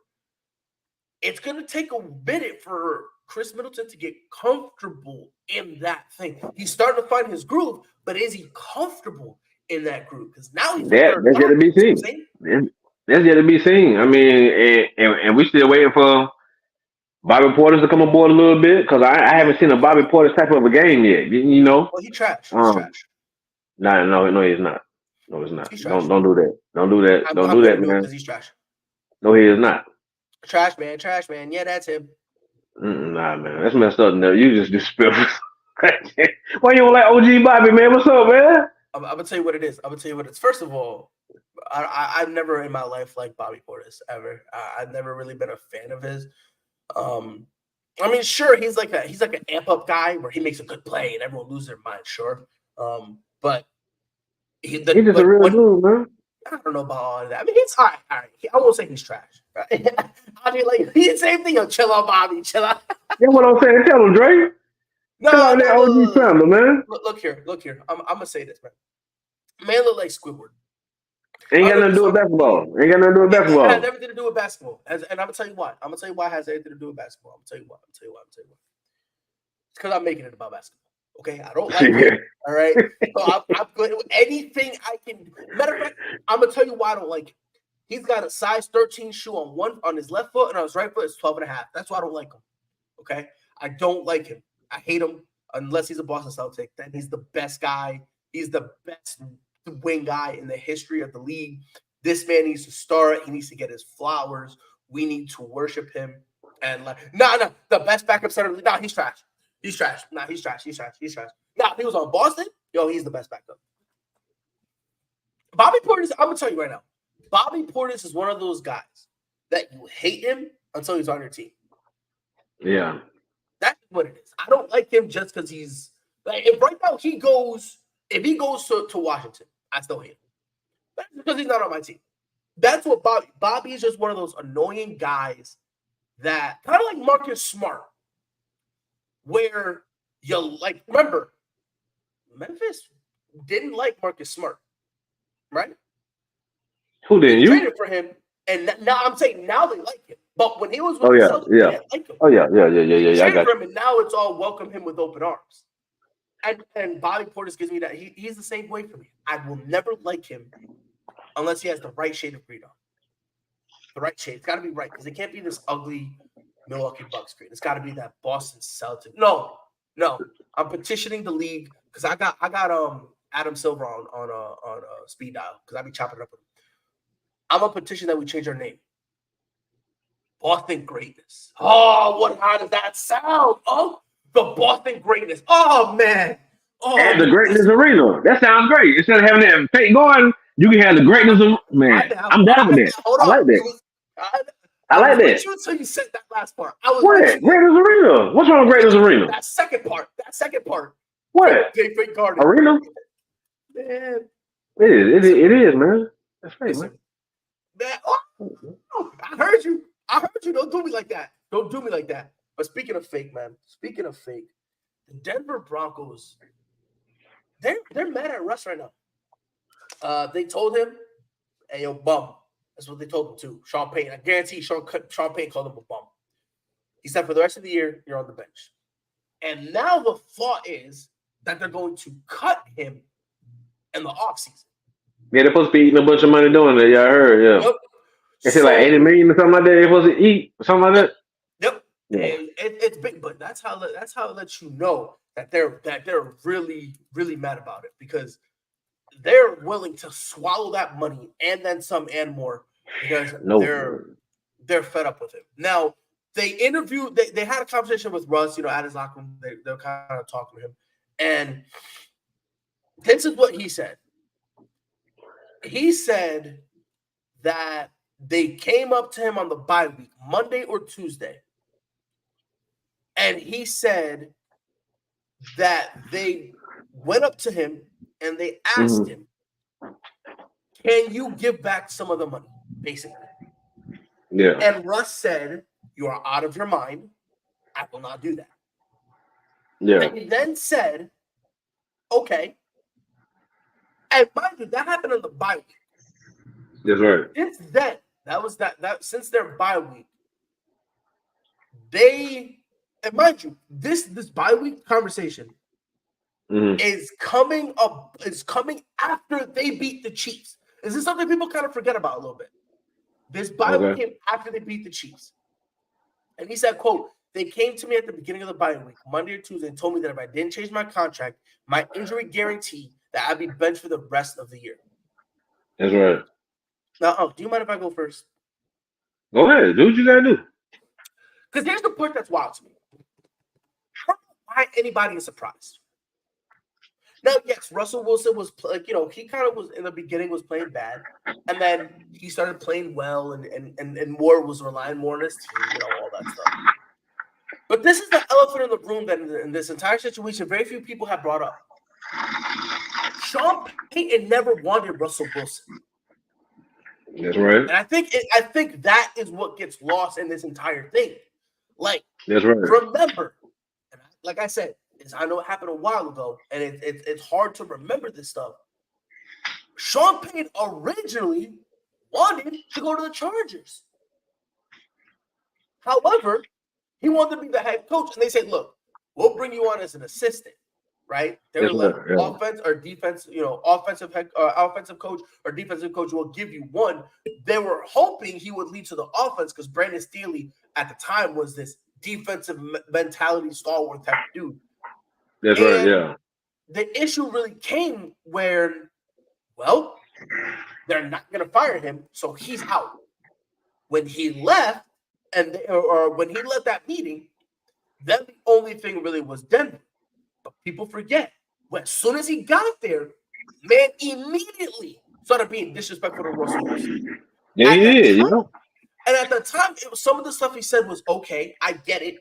It's gonna take a minute for Chris Middleton to get comfortable in that thing. He's starting to find his groove, but is he comfortable in that groove? Because now he's the third that's yet to guy. be You see what I'm seen. saying? That's yet to be seen. I mean, and we still waiting for Bobby Portis to come aboard a little bit because I haven't seen a Bobby Portis type of a game yet. You know, Well, he's trash. He's trash. no, he's not. No, he's not. He's trash. Don't do that. Don't do that. I'm Don't do gonna that, do it man. because he's trash. No, he is not. Trash man, trash man. Yeah, that's him. Nah, man, that's messed up. No, you just disrespectful. Why you don't like OG Bobby, man? What's up, man? I'm gonna tell you what it is. I'm gonna tell you what it's. First of all, I've never in my life liked Bobby Portis ever. I've never really been a fan of his. I mean, sure, he's like an amp up guy where he makes a good play and everyone loses their mind. Sure, but He's just a real dude, man. I don't know about all of that. I mean, he's all right. All right. I won't say he's trash. Right? I mean, like he's the same thing. Yo, chill out, Bobby. Chill out. That's what I'm saying. Tell him, Dre. Chill out that OG family, man. Look here. I'm gonna say this, man. Man look like Squidward. Ain't got nothing to do with basketball. Ain't got nothing to do with basketball. It has everything to do with basketball. And I'm gonna tell you why. I'm gonna tell you why it has everything to do with basketball. I'm gonna tell you why. It's because I'm making it about basketball. Okay, I don't like it. All right, so I'm going to anything I can. Matter of fact, I'm gonna tell you why I don't like it. He's got a size 13 shoe on his left foot, and on his right foot is 12 and a half. That's why I don't like him. Okay, I don't like him. I hate him unless he's a Boston Celtic. Then he's the best guy. He's the best wing guy in the history of the league. This man needs to start. He needs to get his flowers. We need to worship him. And like, the best backup center. Nah, he's trash. He's trash. Nah, he's trash. Nah, if he was on Boston, yo, he's the best backup. Bobby Portis, I'm gonna tell you right now. Bobby Portis is one of those guys that you hate him until he's on your team. Yeah. That's what it is. I don't like him just because he's like if right now if he goes to Washington, I still hate him. That's because he's not on my team. That's what Bobby is just one of those annoying guys that kind of like Marcus Smart, where you like remember Memphis didn't like Marcus Smart, right? Who didn't? You traded for him, and now I'm saying now they like him. But when he was with the Celtics, they didn't like him. Yeah. I got for him, and now it's all welcome him with open arms. And Bobby Portis gives me that. He's the same way for me. I will never like him unless he has the right shade of green on. The right shade. It's got to be right because it can't be this ugly Milwaukee Bucks green. It's got to be that Boston Celtics. No. I'm petitioning the league because I got Adam Silver on speed dial because I be chopping it up with him. I'm a petition that we change our name. Boston Greatness. Oh, how does that sound? Oh, the Boston Greatness. Oh, man. Oh, at the Greatness Arena. That sounds great. Instead of having that fake going, you can have the Greatness of man. I'm down with that. I like that. I like that. You until you said that last part. I was what? Greatness Arena. What's wrong with Greatness Arena? That second part. What? Fake garden. Arena? Man. It is, man. That's right, man. I heard you. Don't do me like that. But speaking of fake, the Denver Broncos, they're mad at Russ right now. They told him, "Hey, yo, bum." That's what they told him too. Sean Payton. I guarantee Sean Payton called him a bum. He said, "For the rest of the year, you're on the bench." And now the thought is that they're going to cut him in the offseason. Yeah, they're supposed to be eating a bunch of money doing that. Yeah, I heard. Yeah. Yep. They said like 80 million or something like that. They're supposed to eat or something like that. Yep. Yeah. And it's big, but that's how it lets you know that they're really, really mad about it because they're willing to swallow that money and then some and more because they're fed up with him. Now, they had a conversation with Russ, at his locker room. They're kind of talking to him. And this is what he said. He said that they came up to him on the bye week, Monday or Tuesday. And he said that they went up to him and they asked him, can you give back some of the money, basically? Yeah. And Russ said, you are out of your mind. I will not do that. Yeah. And he then said, okay. And mind you, that happened on the bye week. That's right. Since then, since their bye week, and mind you, this bye week conversation is coming after they beat the Chiefs. This is something people kind of forget about a little bit. This bye week came after they beat the Chiefs. And he said, quote, they came to me at the beginning of the bye week, Monday or Tuesday, and told me that if I didn't change my contract, my injury guarantee, that I'd be benched for the rest of the year. That's right. Now, do you mind if I go first? Go ahead. Do what you got to do. Because here's the part that's wild to me. I don't know why anybody is surprised. Now, yes, Russell Wilson was he kind of was in the beginning was playing bad, and then he started playing well, and Moore was relying more on his team, all that stuff. But this is the elephant in the room that in this entire situation, very few people have brought up. Sean Payton never wanted Russell Wilson. That's right. And I think that is what gets lost in this entire thing. Like, that's right. Remember, like I said, I know it happened a while ago, and it's hard to remember this stuff. Sean Payton originally wanted to go to the Chargers. However, he wanted to be the head coach, and they said, "Look, we'll bring you on as an assistant." Right? They were like, offense or defense, offensive coach or defensive coach will give you one. They were hoping he would lead to the offense because Brandon Staley at the time was this defensive mentality stalwart type dude. That's right, yeah. The issue really came where, well, they're not going to fire him, so he's out. When he left, or when he left that meeting, then the only thing really was Denver. But people forget, as soon as he got there, man immediately started being disrespectful to Russell Wilson. Yeah, he did, And at the time, some of the stuff he said was okay. I get it.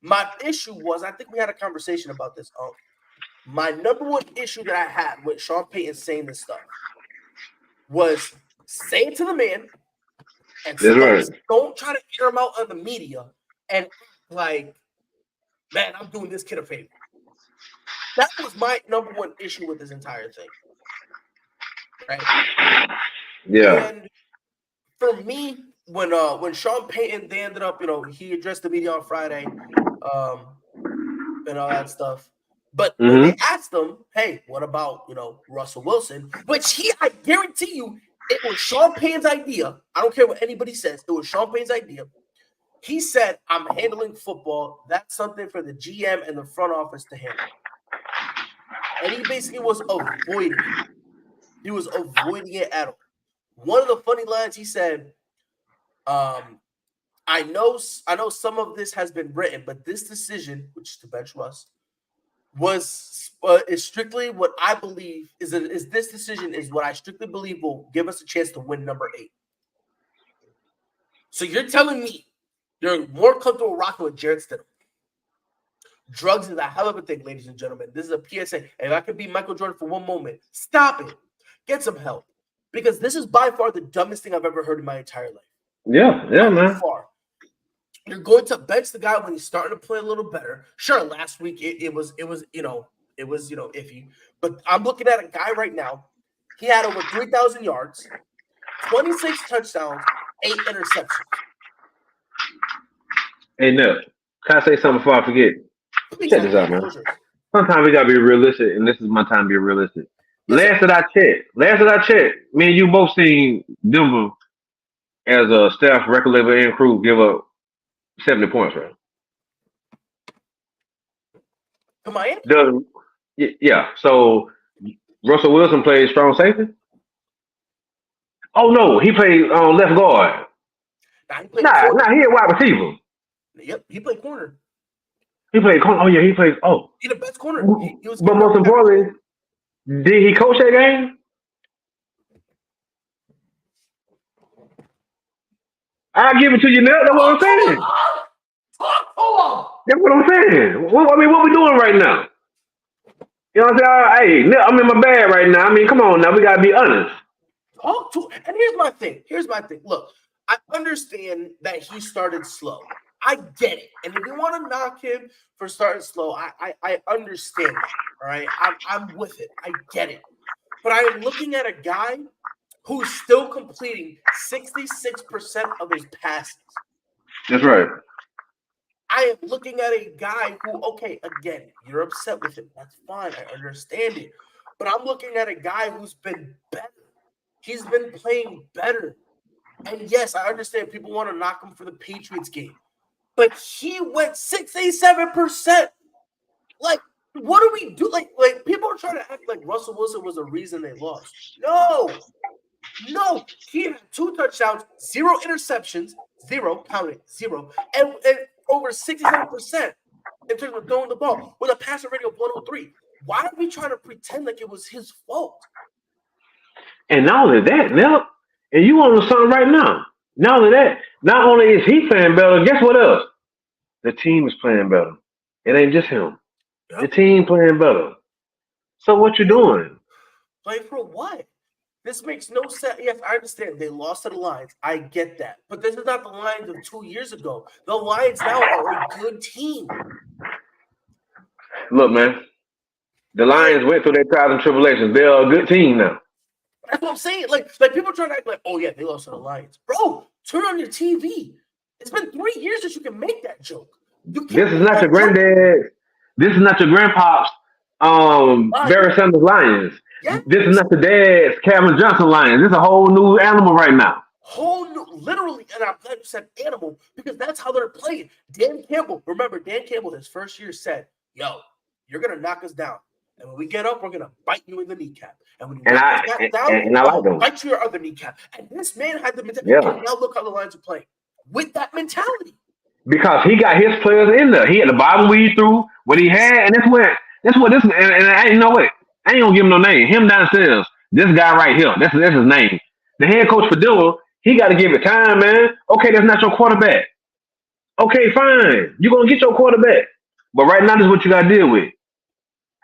My issue was, I think we had a conversation about this. My number one issue that I had with Sean Payton saying this stuff was say it to the man, and don't try to air him out on the media and like, man, I'm doing this kid a favor. That was my number one issue with this entire thing. Right? Yeah. And for me, when Sean Payton, they ended up, he addressed the media on Friday, and all that stuff. But when they asked him, hey, what about, Russell Wilson? Which I guarantee you, it was Sean Payton's idea. I don't care what anybody says. It was Sean Payton's idea. He said, I'm handling football. That's something for the GM and the front office to handle. And he basically was avoiding it. He was avoiding it at all. One of the funny lines he said, I know some of this has been written, but this decision, which is to bench Russ, is strictly what I believe is this decision is what I strictly believe will give us a chance to win number 8. So you're telling me you're more comfortable rocking with Jarrett Stidham. Drugs is a hell of a thing, ladies and gentlemen. This is a PSA. If I could be Michael Jordan for one moment, stop it. Get some help. Because this is by far the dumbest thing I've ever heard in my entire life. Yeah, man. Far. You're going to bench the guy when he's starting to play a little better. Sure, last week it was iffy. But I'm looking at a guy right now. He had over 3,000 yards, 26 touchdowns, 8 interceptions. Hey, no. Can I say something before I forget? Check this out, man. Sometimes we gotta be realistic, and this is my time to be realistic. Last that I checked, me and you both seen Denver as a staff record level and crew give up 70 points, right? To Miami? Yeah. So Russell Wilson played strong safety. Oh no, he played left guard. He played corner. He a wide receiver. Yep, he played corner. He played corner. Oh yeah, he plays. Oh, He the best corner. He was. But most importantly, did he coach that game? I'll give it to you, Nell. That's what I'm saying. That's what I'm saying. What we doing right now? You know what I'm saying? Hey, Nell, I'm in my bag right now. I mean, come on now. We got to be honest. And here's my thing. Look, I understand that he started slow. I get it. And if you want to knock him for starting slow, I understand that. All right. I'm with it. I get it. But I am looking at a guy who's still completing 66% of his passes. That's right. I am looking at a guy who, okay, again, you're upset with him. That's fine. I understand it. But I'm looking at a guy who's been better. He's been playing better. And yes, I understand people want to knock him for the Patriots game. But he went 67%. Like, what do we do? Like people are trying to act like Russell Wilson was the reason they lost. No, he had 2 touchdowns, 0 interceptions, 0, counted 0, and over 67% in terms of throwing the ball with a passer rating of 103. Why are we trying to pretend like it was his fault? And not only that, Nell, and you on something right now. Not only that, not only is he playing better, guess what else? The team is playing better. It ain't just him. Yep. The team playing better. So what you doing? Play for what? This makes no sense. Yes, I understand. They lost to the Lions. I get that. But this is not the Lions of 2 years ago. The Lions now are a good team. Look, man. The Lions went through their trials and tribulations. They're a good team now. That's what I'm saying. Like people trying to act like, oh yeah, they lost to the Lions. Bro, turn on your TV. It's been 3 years that you can make that joke. This is not your granddad. This is not your grandpop's Barry Sanders Lions. Yeah. This is not the dad's Calvin Johnson Lions. This is a whole new animal right now. Literally, and I'm glad you said animal because that's how they're playing. Dan Campbell, his first year said, yo, you're going to knock us down. And when we get up, we're going to bite you in the kneecap. And when you knock us down, I'm going to bite you your other kneecap. And this man had the mentality. Yeah. And now look how the Lions are playing with that mentality. Because he got his players in there. He had the bottom weed through what he had. And that's what this, and I, you know what? I ain't going to give him no name. Him downstairs. This guy right here. That's his name. The head coach for Dillon, he got to give it time, man. Okay, that's not your quarterback. Okay, fine. You're going to get your quarterback. But right now, this is what you got to deal with.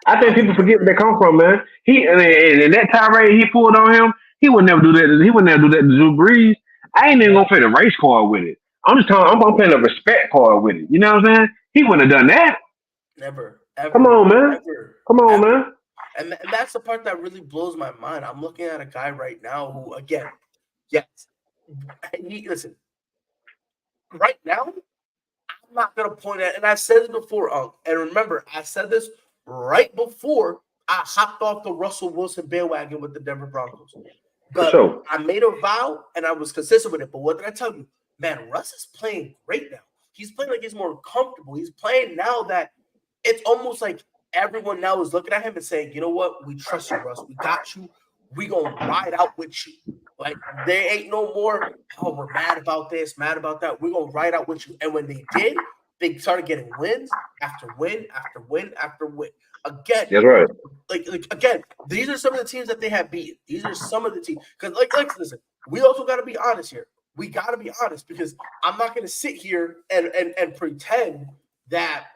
I think people forget where they come from, man. And that tirade he pulled on him, he would never do that. He would never do that to Drew Brees. I ain't even going to play the race card with it. I'm playing the respect card with it. You know what I'm saying? He wouldn't have done that. Never. Ever. Come on, man. Come on, man. And that's the part that really blows my mind. I'm looking at a guy right now who, again, yes, listen, right now, I'm not going to point at, and I said it before, and remember, I said this right before I hopped off the Russell Wilson bandwagon with the Denver Broncos. But I made a vow, and I was consistent with it. But what did I tell you? Man, Russ is playing great now. He's playing like he's more comfortable. He's playing now that it's almost like everyone now is looking at him and saying, you know what? We trust you, Russ. We got you. We going to ride out with you. Like, there ain't no more, oh, we're mad about this, mad about that. We're going to ride out with you. And when they did, they started getting wins after win after win after win. Again, that's right. Like again, these are some of the teams that they have beaten. These are some of the teams. Because, listen, we also got to be honest here. We got to be honest because I'm not going to sit here and pretend that,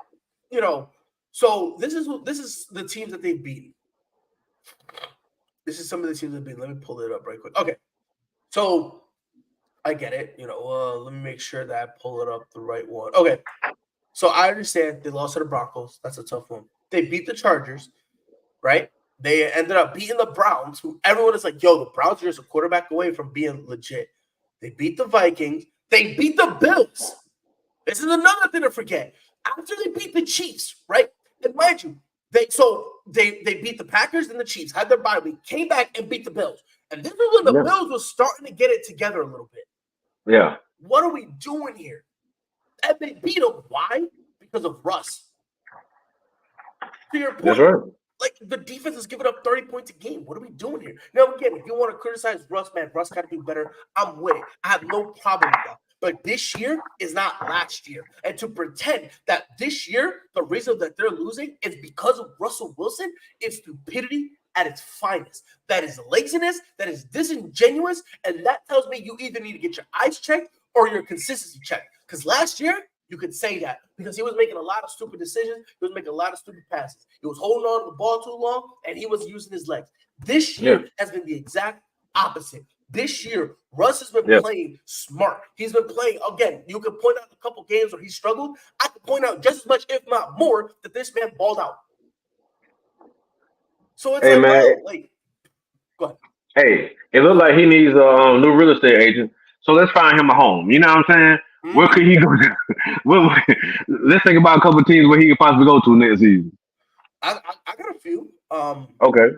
you know. So this is the teams that they've beaten. This is some of the teams they've beaten. Let me pull it up right quick. Okay, so I get it. You know, let me make sure that I pull it up the right one. Okay, so I understand they lost to the Broncos. That's a tough one. They beat the Chargers, right? They ended up beating the Browns, who everyone is like, yo, the Browns are just a quarterback away from being legit. They beat the Vikings. They beat the Bills. This is another thing to forget. After they beat the Chiefs, right? And mind you, they beat the Packers and the Chiefs, had their bye week, came back and beat the Bills. And this was when the Bills was starting to get it together a little bit. Yeah. What are we doing here? And they beat them. Why? Because of Russ. To your point, that's right. Like, the defense is giving up 30 points a game. What are we doing here? Now, again, if you want to criticize Russ, man, Russ got to be better. I'm with it. I have no problem with that. But this year is not last year. And to pretend that this year, the reason that they're losing is because of Russell Wilson is stupidity at its finest. That is laziness, that is disingenuous, and that tells me you either need to get your eyes checked or your consistency checked. Because last year, you could say that because he was making a lot of stupid decisions. He was making a lot of stupid passes. He was holding on to the ball too long, and he was using his legs. This year has been the exact opposite. This year, Russ has been playing smart. He's been playing, again, you can point out a couple games where he struggled. I can point out just as much, if not more, that this man balled out. So it's go ahead. Hey, it looks like he needs a new real estate agent. So let's find him a home. You know what I'm saying? Mm-hmm. Where could he go to? Let's think about a couple of teams where he could possibly go to next season. I got a few. Okay.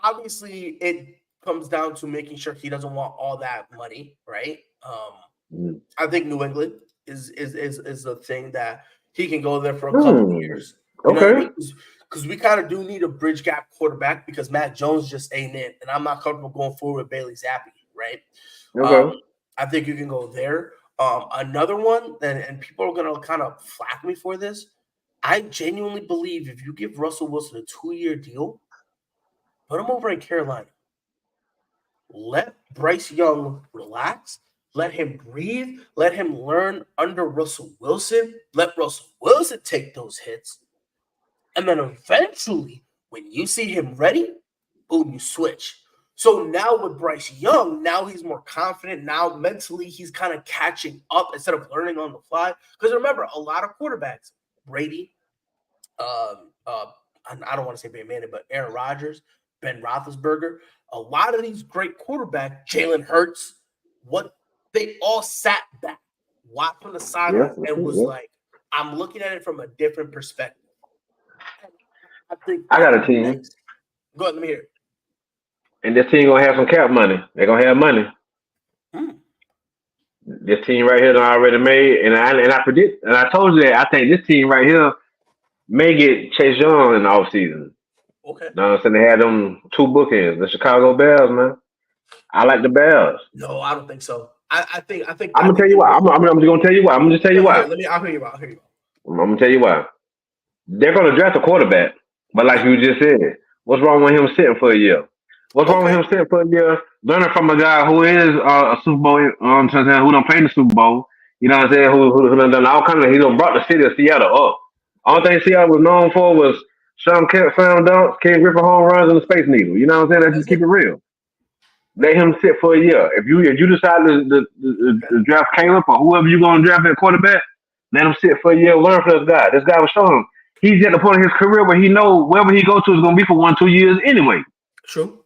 Obviously, it comes down to making sure he doesn't want all that money, right? I think New England is a thing that he can go there for a couple of years. Okay. Because we kind of do need a bridge gap quarterback because Matt Jones just ain't in, and I'm not comfortable going forward with Bailey Zappi, right? Okay. I think you can go there. Another one, and people are going to kind of flack me for this. I genuinely believe if you give Russell Wilson a 2-year deal, put him over in Carolina. Let Bryce Young relax. Let him breathe. Let him learn under Russell Wilson. Let Russell Wilson take those hits. And then eventually, when you see him ready, boom, you switch. So now with Bryce Young, now he's more confident. Now mentally, he's kind of catching up instead of learning on the fly. Because remember, a lot of quarterbacks, Brady, I don't want to say Peyton Manning, but Aaron Rodgers, Ben Roethlisberger, a lot of these great quarterbacks, Jalen Hurts, they all sat back, watched from the sidelines, and was like, I'm looking at it from a different perspective. I think I got a team. Go ahead, let me hear it. And this team gonna have some cap money. They're gonna have money. This team right here done already made, and I predict, and I told you that I think this team right here may get Chase Young in the offseason. Okay. Know what I'm saying? They had them 2 bookends, the Chicago Bears, man. I like the Bears. No, I don't think so. I think I'm gonna tell you why. I'm just gonna tell you why. I'm just tell you why. I'll hear you out. I'm gonna tell you why. They're gonna draft a quarterback, but like you just said, what's wrong with him sitting for a year? What's wrong with him sitting for a year, learning from a guy who is a Super Bowl, who don't play in the Super Bowl, you know what I'm saying? Who done all kinds of, he done brought the city of Seattle up. All thing Seattle was known for was Sean Kemp slam dunks, Ken Griffin home runs, and the Space Needle. You know what I'm saying? Let's just keep it real. Let him sit for a year. If you decide to draft Caleb or whoever you're gonna draft at quarterback, let him sit for a year, learn from this guy. This guy was showing him he's at the point of his career where he know wherever he go to is gonna be for 1-2 years anyway. True.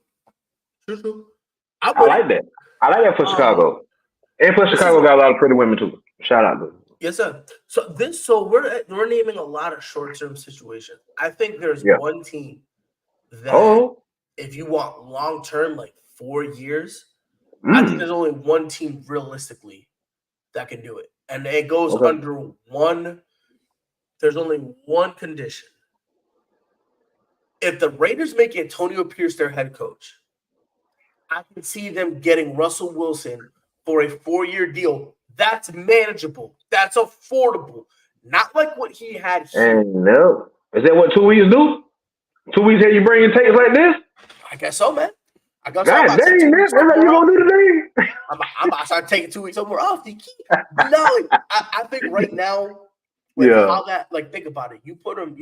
I like that. I like that for Chicago. And plus Chicago got a lot of pretty women too. Shout out to them. Yes, sir. So we're naming a lot of short-term situations. I think there's one team that if you want long-term, like 4 years, I think there's only one team realistically that can do it. And it goes under one. There's only one condition. If the Raiders make Antonio Pierce their head coach, I can see them getting Russell Wilson for a 4-year deal. That's manageable. That's affordable. Not like what he had here. And no. Is that what 2 weeks do? 2 weeks that you bring your takes like this? I guess so, man. I guess God dang, man. That's what you gonna do today? I'm about to start taking 2 weeks somewhere off. No, I think right now, how that, think about it. You put them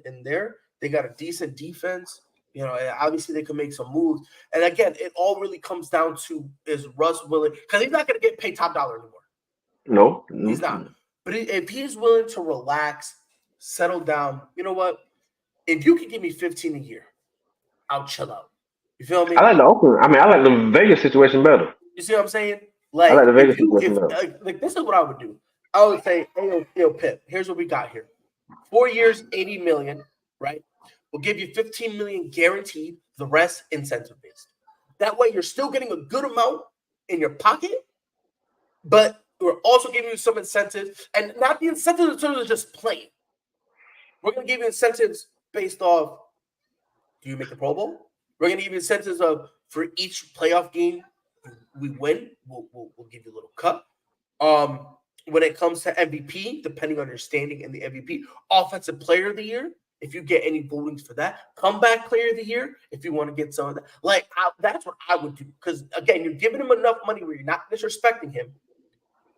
in there. They got a decent defense. You know, obviously they can make some moves. And again, it all really comes down to is Russ willing, because he's not going to get paid top dollar anymore. No, he's not. But if he's willing to relax, settle down, you know what? If you can give me 15 a year, I'll chill out. You feel me? I like the Oakland. I like the Vegas situation better. You see what I'm saying? I like the Vegas situation better. This is what I would do. I would say, hey, Pip, here's what we got here. 4 years, $80 million, right? We'll give you $15 million guaranteed, the rest incentive-based. That way you're still getting a good amount in your pocket, but we're also giving you some incentives, and not the incentives in terms of just playing. We're going to give you incentives based off, do you make the Pro Bowl? We're going to give you incentives of, for each playoff game we win, we'll give you a little cut. When it comes to MVP, depending on your standing in the MVP, Offensive Player of the Year, if you get any votings for that, Comeback Player of the Year, if you want to get some of that. Like, that's what I would do. Because, again, you're giving him enough money where you're not disrespecting him.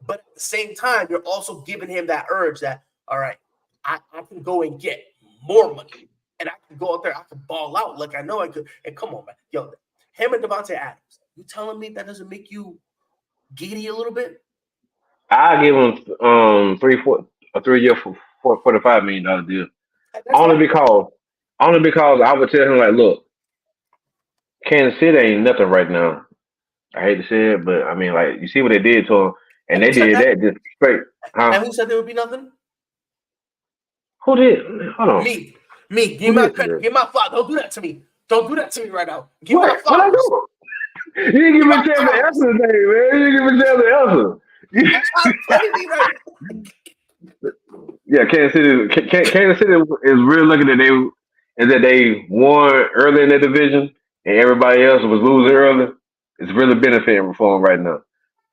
But at the same time, you're also giving him that urge that, all right, I can go and get more money. And I can go out there, I can ball out like I know I could. And come on, man. Yo, him and Devontae Adams, you telling me that doesn't make you giddy a little bit? I give him a 3 year for $45 million deal. That's Only fine. because I would tell him like, look, Kansas City ain't nothing right now. I hate to say it, but I mean, like, you see what they did to him, and And they who said did that? that just straight. Huh? And who said there would be nothing? Who did? Hold on. Me. Give Who my did say credit. that? Give my flowers. Don't do that to me. Don't do that to me right now. Give my What I flowers. do? You didn't give Give me my a chance to flowers. answer today, man. You didn't give me a chance to answer. You trying to play me right now. Yeah, Kansas City is real lucky that they won early in the division and everybody else was losing early. It's really benefiting for them right now.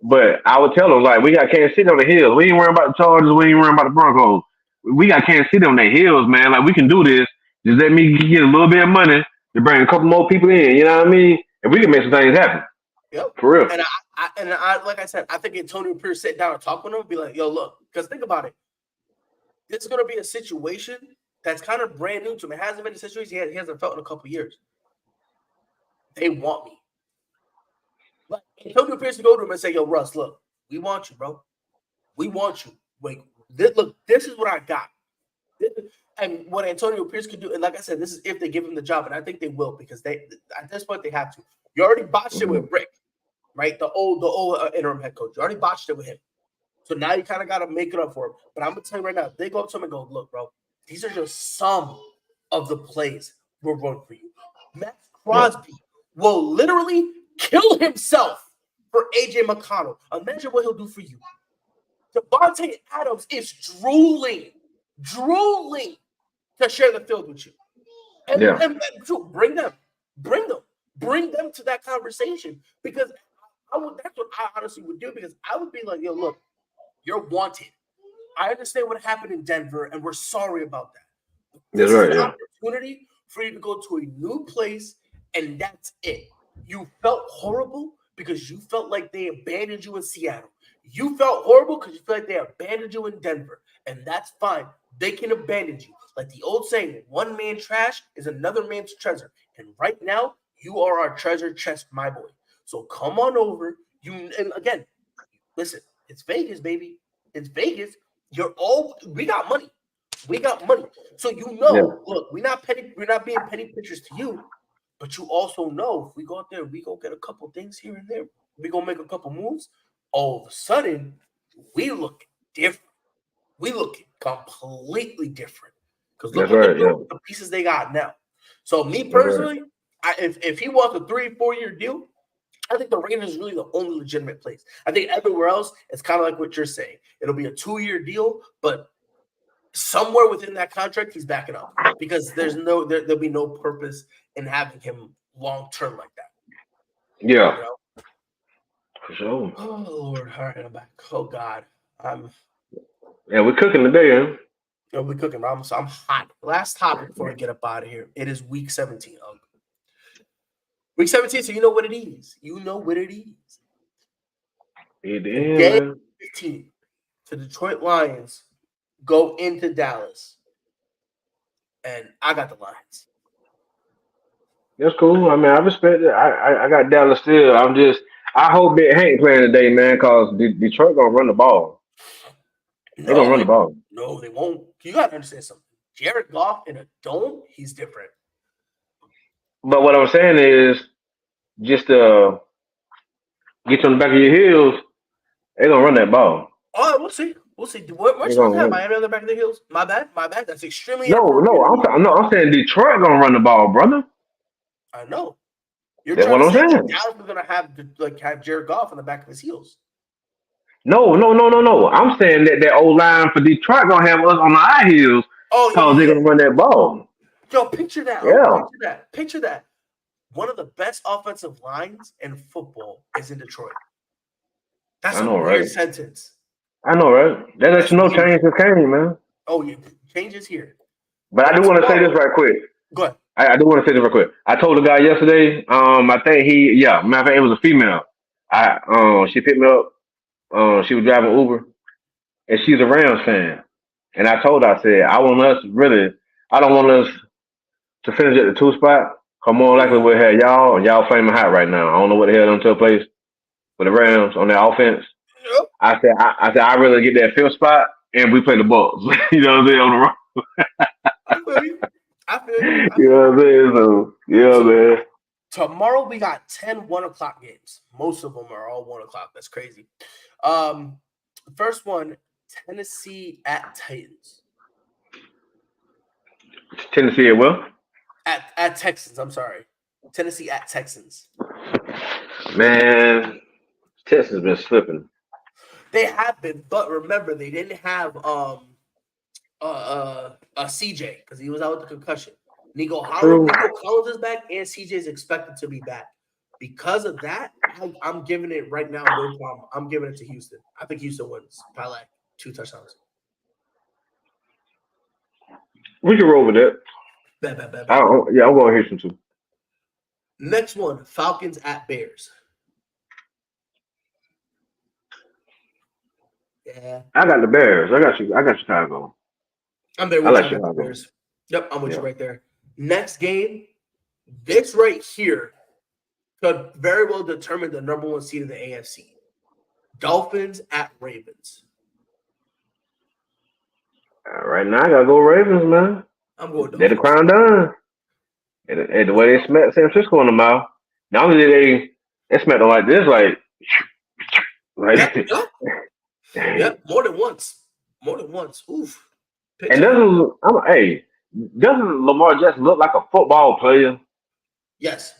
But I would tell them, like, we got Kansas City on the hills. We ain't worrying about the Chargers. We ain't worrying about the Broncos. We got Kansas City on the hills, man. Like, we can do this. Just let me get a little bit of money to bring a couple more people in. You know what I mean? And we can make some things happen. Yep. For real. And I like I said, I think Antonio Pierce sit down and talk with him and be like, yo, look, because think about it. This is going to be a situation that's kind of brand new to him. It hasn't been a situation he hasn't felt in a couple of years. They want me. But Antonio Pierce to go to him and say, yo, Russ, look, we want you, bro. We want you. Wait, look, this is what I got. And what Antonio Pierce could do, and like I said, this is if they give him the job, and I think they will because they at this point they have to. You already botched it with Rick, right? The old interim head coach. You already botched it with him. So now you kind of got to make it up for him. But I'm going to tell you right now, if they go up to him and go, look, bro, these are just some of the plays we're running for you. Max Crosby will literally kill himself for A.J. McConnell. Imagine what he'll do for you. Devontae Adams is drooling to share the field with you. And bring them to that conversation because that's what I honestly would do because I would be like, yo, look, you're wanted. I understand what happened in Denver, and we're sorry about that. This is an opportunity for you to go to a new place, and that's it. You felt horrible because you felt like they abandoned you in Seattle. You felt horrible because you felt like they abandoned you in Denver, and that's fine. They can abandon you. Like the old saying, one man trash is another man's treasure. And right now, you are our treasure chest, my boy. So come on over. And again, listen, it's Vegas, baby. It's Vegas. We got money. We got money. So look, we're not being penny pitchers to you, but you also know if we go out there, we gonna get a couple things here and there. We gonna make a couple moves. All of a sudden, we look different. We look completely different. Because look at the pieces they got now. So me personally, if he wants a 3-4 year deal, I think the Raiders is really the only legitimate place. I think everywhere else, it's kind of like what you're saying. It'll be a 2-year deal, but somewhere within that contract, he's backing up because there'll be no purpose in having him long term like that. Yeah. You know? For sure. Oh Lord! All right, I'm back. Oh God, we're cooking today, huh? Yeah, we're cooking. Bro. I'm hot. Last topic before I get up out of here. It is week 17. Week 17, so you know what it is. It is. Day 15, the Detroit Lions go into Dallas. And I got the Lions. That's cool. I mean, I respect it. I got Dallas still. I hope they ain't playing today, man, because Detroit going to run the ball. They're going to run the ball. No, they won't. You got to understand something. Jared Goff in a dome, he's different. But what I'm saying is, just get you on the back of your heels, they're gonna run that ball. Oh, we'll see. What you gonna have? Miami on the back of the heels? My bad. That's extremely I'm saying Detroit gonna run the ball, brother. I know. That's what I'm saying. Dallas is gonna have Jared Goff on the back of his heels. No. I'm saying that old line for Detroit gonna have us on our heels because they're gonna run that ball. Yo, picture that. Picture that. One of the best offensive lines in football is in Detroit. That's a weird sentence. I know, right? That lets That's you know huge. change has came, man. Oh, yeah, change is here. But I But do want to say this tomorrow, right quick. go ahead. I do want to say this real quick. I told the guy yesterday. I think matter of fact, it was a female. She picked me up. She was driving Uber, and she's a Rams fan. And I told her, I said, I don't want us to finish at the 2 spot. Cause more likely Mhm. we'll have y'all, and y'all flaming hot right now. I don't know what the hell done took place with the Rams on their offense. Yep. I said, I'd rather get that 5th spot, and we play the Bucks. You know what I'm saying, on the I feel you. I feel you. I You feel know you. what I'm saying? So, yeah, So man. tomorrow we got 10 1 o'clock games. Most of them are all 1 o'clock. That's crazy. Um, First one, Tennessee at Titans. Tennessee as well. At Texans, I'm sorry. Tennessee at Texans. Man, Texas been slipping. They have been, but remember they didn't have CJ because he was out with the concussion. Nico True. Collins is back, and CJ is expected to be back. Because of that, I'm giving it right now, no problem. I'm giving it to Houston. I think Houston wins by like 2 touchdowns. We can roll with that. Bet, bet, bet, bet, bet. I'm going Houston too. Next one, Falcons at Bears. Yeah, I got the Bears. I got Chicago. I'm there I with you. like I got the Chicago. Bears. Yep, I'm with you Yeah. right there. Next game, this right here could very well determine the number 1 seed in the AFC. Dolphins at Ravens. Right now, I gotta go Ravens, man. I'm going They're the Dolphins. crown done. And the way they smacked San Francisco in the mouth. Not only did they smacked them like this, Yep, like yep, yep. More than once. More than once. Oof. and Picture that. doesn't Lamar just look like a football player? Yes.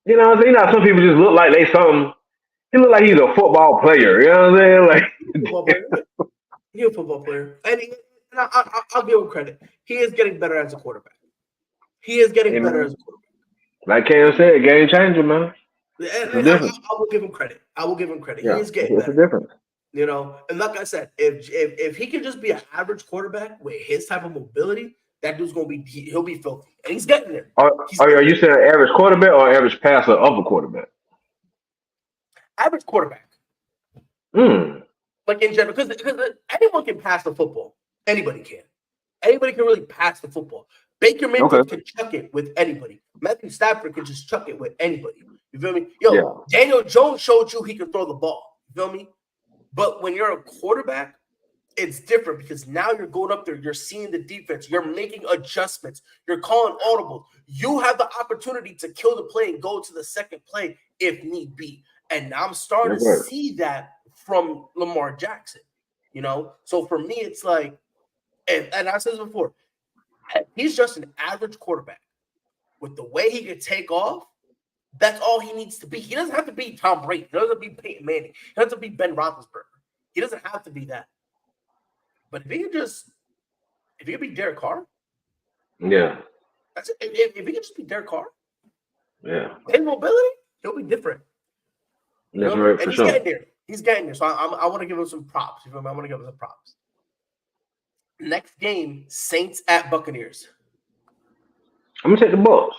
You know what I'm saying? You know, some people just look like they something. He look like he's a football player. You know what I'm saying? Like, Football player. He's a football player. And I'll give him credit. He is getting better as a quarterback. He is getting hey, better man, as a quarterback. like Cam said, game changer, man. It's a And I difference. will give him credit. I will give him credit. He Yeah, is getting it's a better. difference. And like I said, if he can just be an average quarterback with his type of mobility, that dude's gonna he'll be filthy, and he's getting there. Are you saying average quarterback or average passer of a quarterback? Average quarterback, Hmm. like in general, because anyone can pass the football. Anybody can. Anybody can really pass the football. Baker Okay. Mayfield can chuck it with anybody. Matthew Stafford can just chuck it with anybody. You feel me? Yeah. Daniel Jones showed you he can throw the ball. You feel me? But when you're a quarterback, it's different because now you're going up there, you're seeing the defense, you're making adjustments, you're calling audibles. You have the opportunity to kill the play and go to the second play if need be. And I'm starting That's to right. see that from Lamar Jackson. So for me, it's like, and I said this before, he's just an average quarterback. With the way he can take off, that's all he needs to be. He doesn't have to be Tom Brady. He doesn't have to be Peyton Manning. He doesn't have to be Ben Roethlisberger. He doesn't have to be that. But if he can be Derek Carr, Yeah. that's it. If he can just be Derek Carr, Yeah. his mobility, he'll be different. That's right, And for he's sure. getting there. He's getting there. So I want to give him some props. You feel me? I want to give him some props. Next game, Saints at Buccaneers. I'm gonna take the Bucks.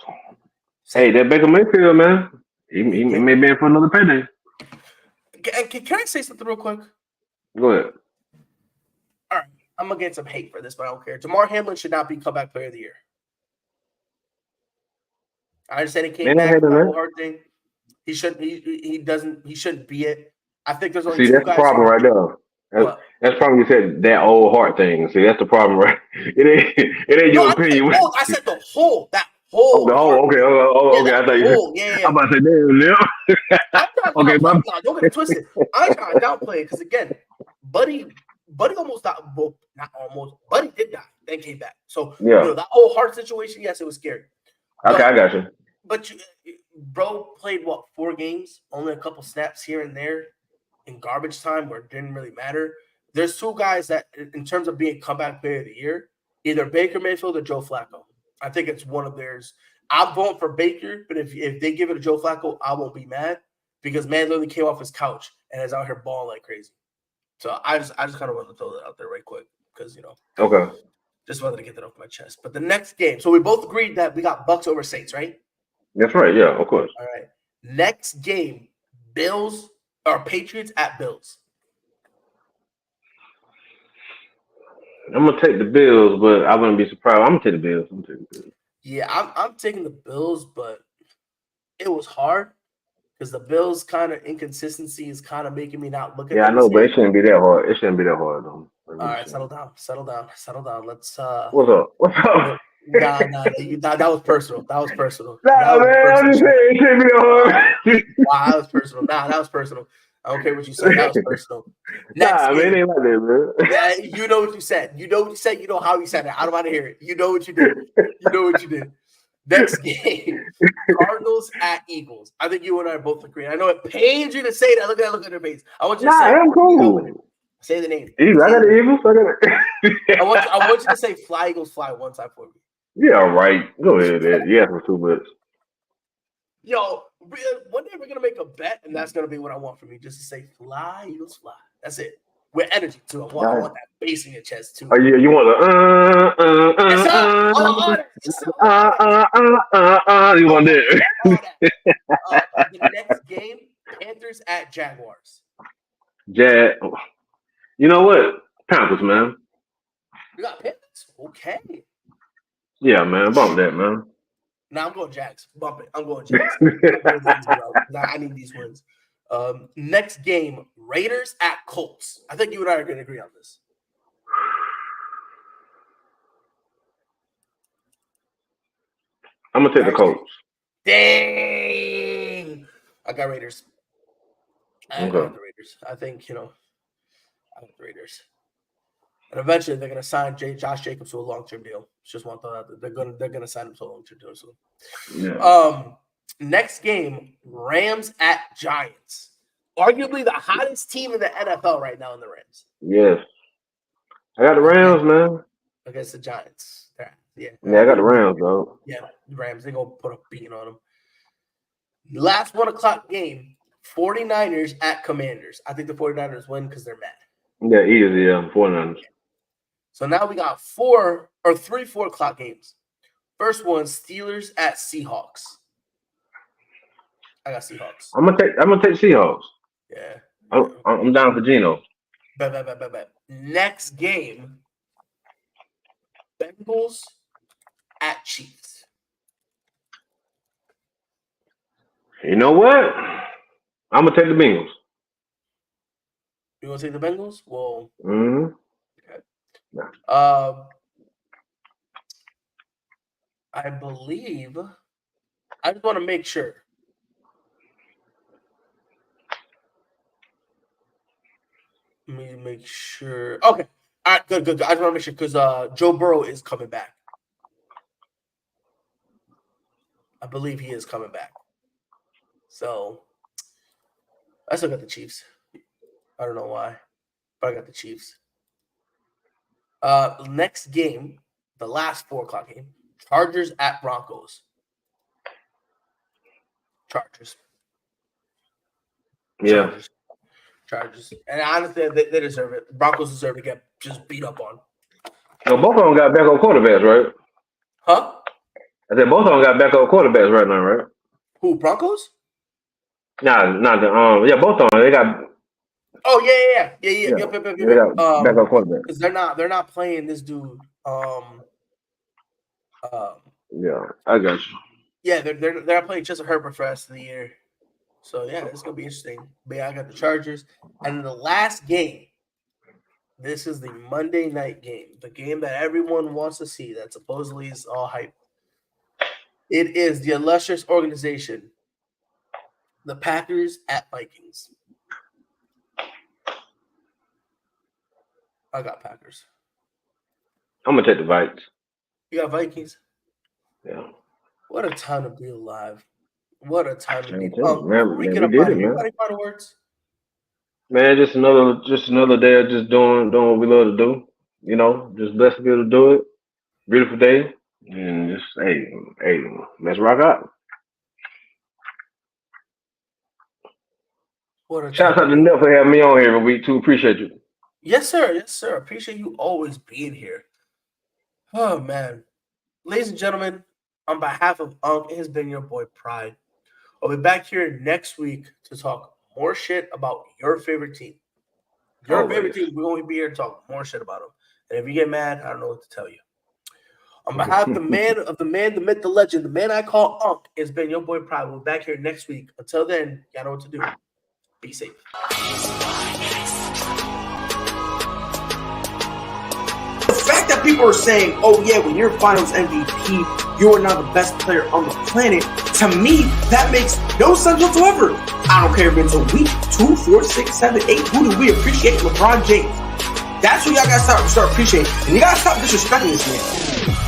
Hey, Same. that Baker Mayfield, man. He may be in for another payday. Can I say something real quick? Go ahead. All right. I'm going to get some hate for this, but I don't care. Damar Hamlin should not be comeback player of the year. I understand he came Man, I back had from in that there. whole heart thing. He shouldn't be it. I think there's only See, two that's the guys problem right there. That's the problem. You said that old heart thing. See, that's the problem, right? It ain't No, your I said opinion. both. I said the whole, that Oh, whole the whole. heart Okay. thing. Okay. I That thought you. whole, yeah. I'm about to say, damn, Lil. I'm not Okay, downplaying. my. No, don't get it twisted. I'm trying to downplay it because again, Buddy almost died. Well, not almost. Buddy did die, then came back. So Yeah. that whole heart situation, yes, it was scary. Okay, I got you. But bro played 4 games, only a couple snaps here and there in garbage time where it didn't really matter. There's 2 guys that, in terms of being comeback player of the year, either Baker Mayfield or Joe Flacco. I think it's one of theirs. I'm voting for Baker, but if they give it to Joe Flacco, I won't be mad because man literally came off his couch and is out here balling like crazy. So I just kind of wanted to throw that out there right quick because Okay. just wanted to get that off my chest. But the next game, so we both agreed that we got Bucks over Saints, right? That's right. Yeah, of course. All right. Next game, Bills or Patriots at Bills. I'm gonna take the Bills, but I wouldn't be surprised. I'm gonna take the Bills. Yeah, I'm taking the Bills, but it was hard because the Bills' kind of inconsistency is kind of making me not look at Yeah, I them the know, but it same. shouldn't be that hard. It shouldn't be that hard, though. It All really right, shouldn't. settle down. Let's What's up? What's up? nah, that was personal. That was personal. That Nah, was man, I'm personal. just saying it shouldn't be that hard. Wow, that was personal. Nah, that was personal. I don't care what you said. That was personal. Next Nah, man, game. it ain't like that, man. Yeah, you know what you said. You know what you said. You know how you said it. I don't want to hear it. You know what you did. You know what you did. Next game, Cardinals at Eagles. I think you and I both agree. I know it pains you to say that. Look at their face. I want you to say. I'm cool. Say the name. Eagles, I got the Eagles. I want you to say "Fly Eagles Fly" one time for me. Yeah, all right. Go ahead, man. Yeah, for 2 minutes. Yo, one day we're gonna make a bet, and that's gonna be what I want from you. Just to say "Fly Eagles Fly." That's it. With energy too. I want that bass in your chest too. Oh, you want the It's up. All that. It's up. you want that? All that. The next game, Panthers at Jaguars. Jad, you know what? Panthers, man. You got Panthers? Okay. Yeah, man. Bump that, man. Now I'm going Jags. Bump it. I'm going Jags. I need these wins. Next game, Raiders at Colts. I think you and I are going to agree on this. I'm gonna take the Colts. Dang! I got Raiders. I got the Raiders. I think I got the Raiders. And eventually they're gonna sign Josh Jacobs to a long-term deal. Just want that they're gonna sign him to a long-term deal. So yeah. Next game, Rams at Giants. Arguably the hottest team in the NFL right now in the Rams. Yes. I got the Rams, man. Against the Giants. Yeah, I got the Rams, though. Yeah, the Rams. They're going to put a beating on them. Last 1 o'clock game, 49ers at Commanders. I think the 49ers win because they're mad. Yeah, easy. 49ers. So now we got 4 o'clock games. First one, Steelers at Seahawks. I got Seahawks. I'm gonna take Seahawks. Yeah. I'm down for Geno. Bet. Next game, Bengals at Chiefs. You know what? I'm gonna take the Bengals. You want to take the Bengals? Well, okay. Yeah. I believe. I just want to make sure. Let me make sure. Okay. All right. Good. I just want to make sure because Joe Burrow is coming back. I believe he is coming back. So I still got the Chiefs. I don't know why, but I got the Chiefs. Next game, the last 4 o'clock game, Chargers at Broncos. Chargers. Yeah. Chargers. And honestly, they deserve it. Broncos deserve to get just beat up on. No, both of them got backup quarterbacks, right? Huh? I said both of them got backup quarterbacks right now, right? Who, Broncos? Nah, not the yeah, both of them. They got. Oh yeah. They got backup quarterbacks. Because they're not playing this dude. Yeah, I got you. Yeah, they're not playing Justin Herbert for the rest of the year. So yeah, it's gonna be interesting. But yeah, I got the Chargers. And the last game, this is the Monday night game, the game that everyone wants to see, that supposedly is all hype. It is the illustrious organization, the Packers at Vikings. I got Packers. I'm gonna take the Vikings. You got Vikings? Yeah. What a time to be alive. What a time to be alive. We did it, man. Any final words? Man, just another day of just doing what we love to do. Just blessed to be able to do it. Beautiful day. And just hey, let's rock out. Shout out to Neil for having me on here every week too. Appreciate you. Yes, sir. Yes, sir. Appreciate you always being here. Oh, man. Ladies and gentlemen, on behalf of Unk, it has been your boy Pride. I'll be back here next week to talk more shit about your favorite team. Your favorite team, we're going to be here to talk more shit about them. And if you get mad, I don't know what to tell you. On behalf of the man, the myth, the legend, the man I call Unk, it's been your boy Pride. We'll be back here next week. Until then, y'all know what to do. Be safe. The fact that people are saying, oh yeah, when you're finals MVP, you are now the best player on the planet, to me, that makes no sense whatsoever. I don't care if it's a week, 2, 4, 6, 7, 8. Who do we appreciate? LeBron James. That's who y'all gotta start appreciating. And you gotta stop disrespecting this man.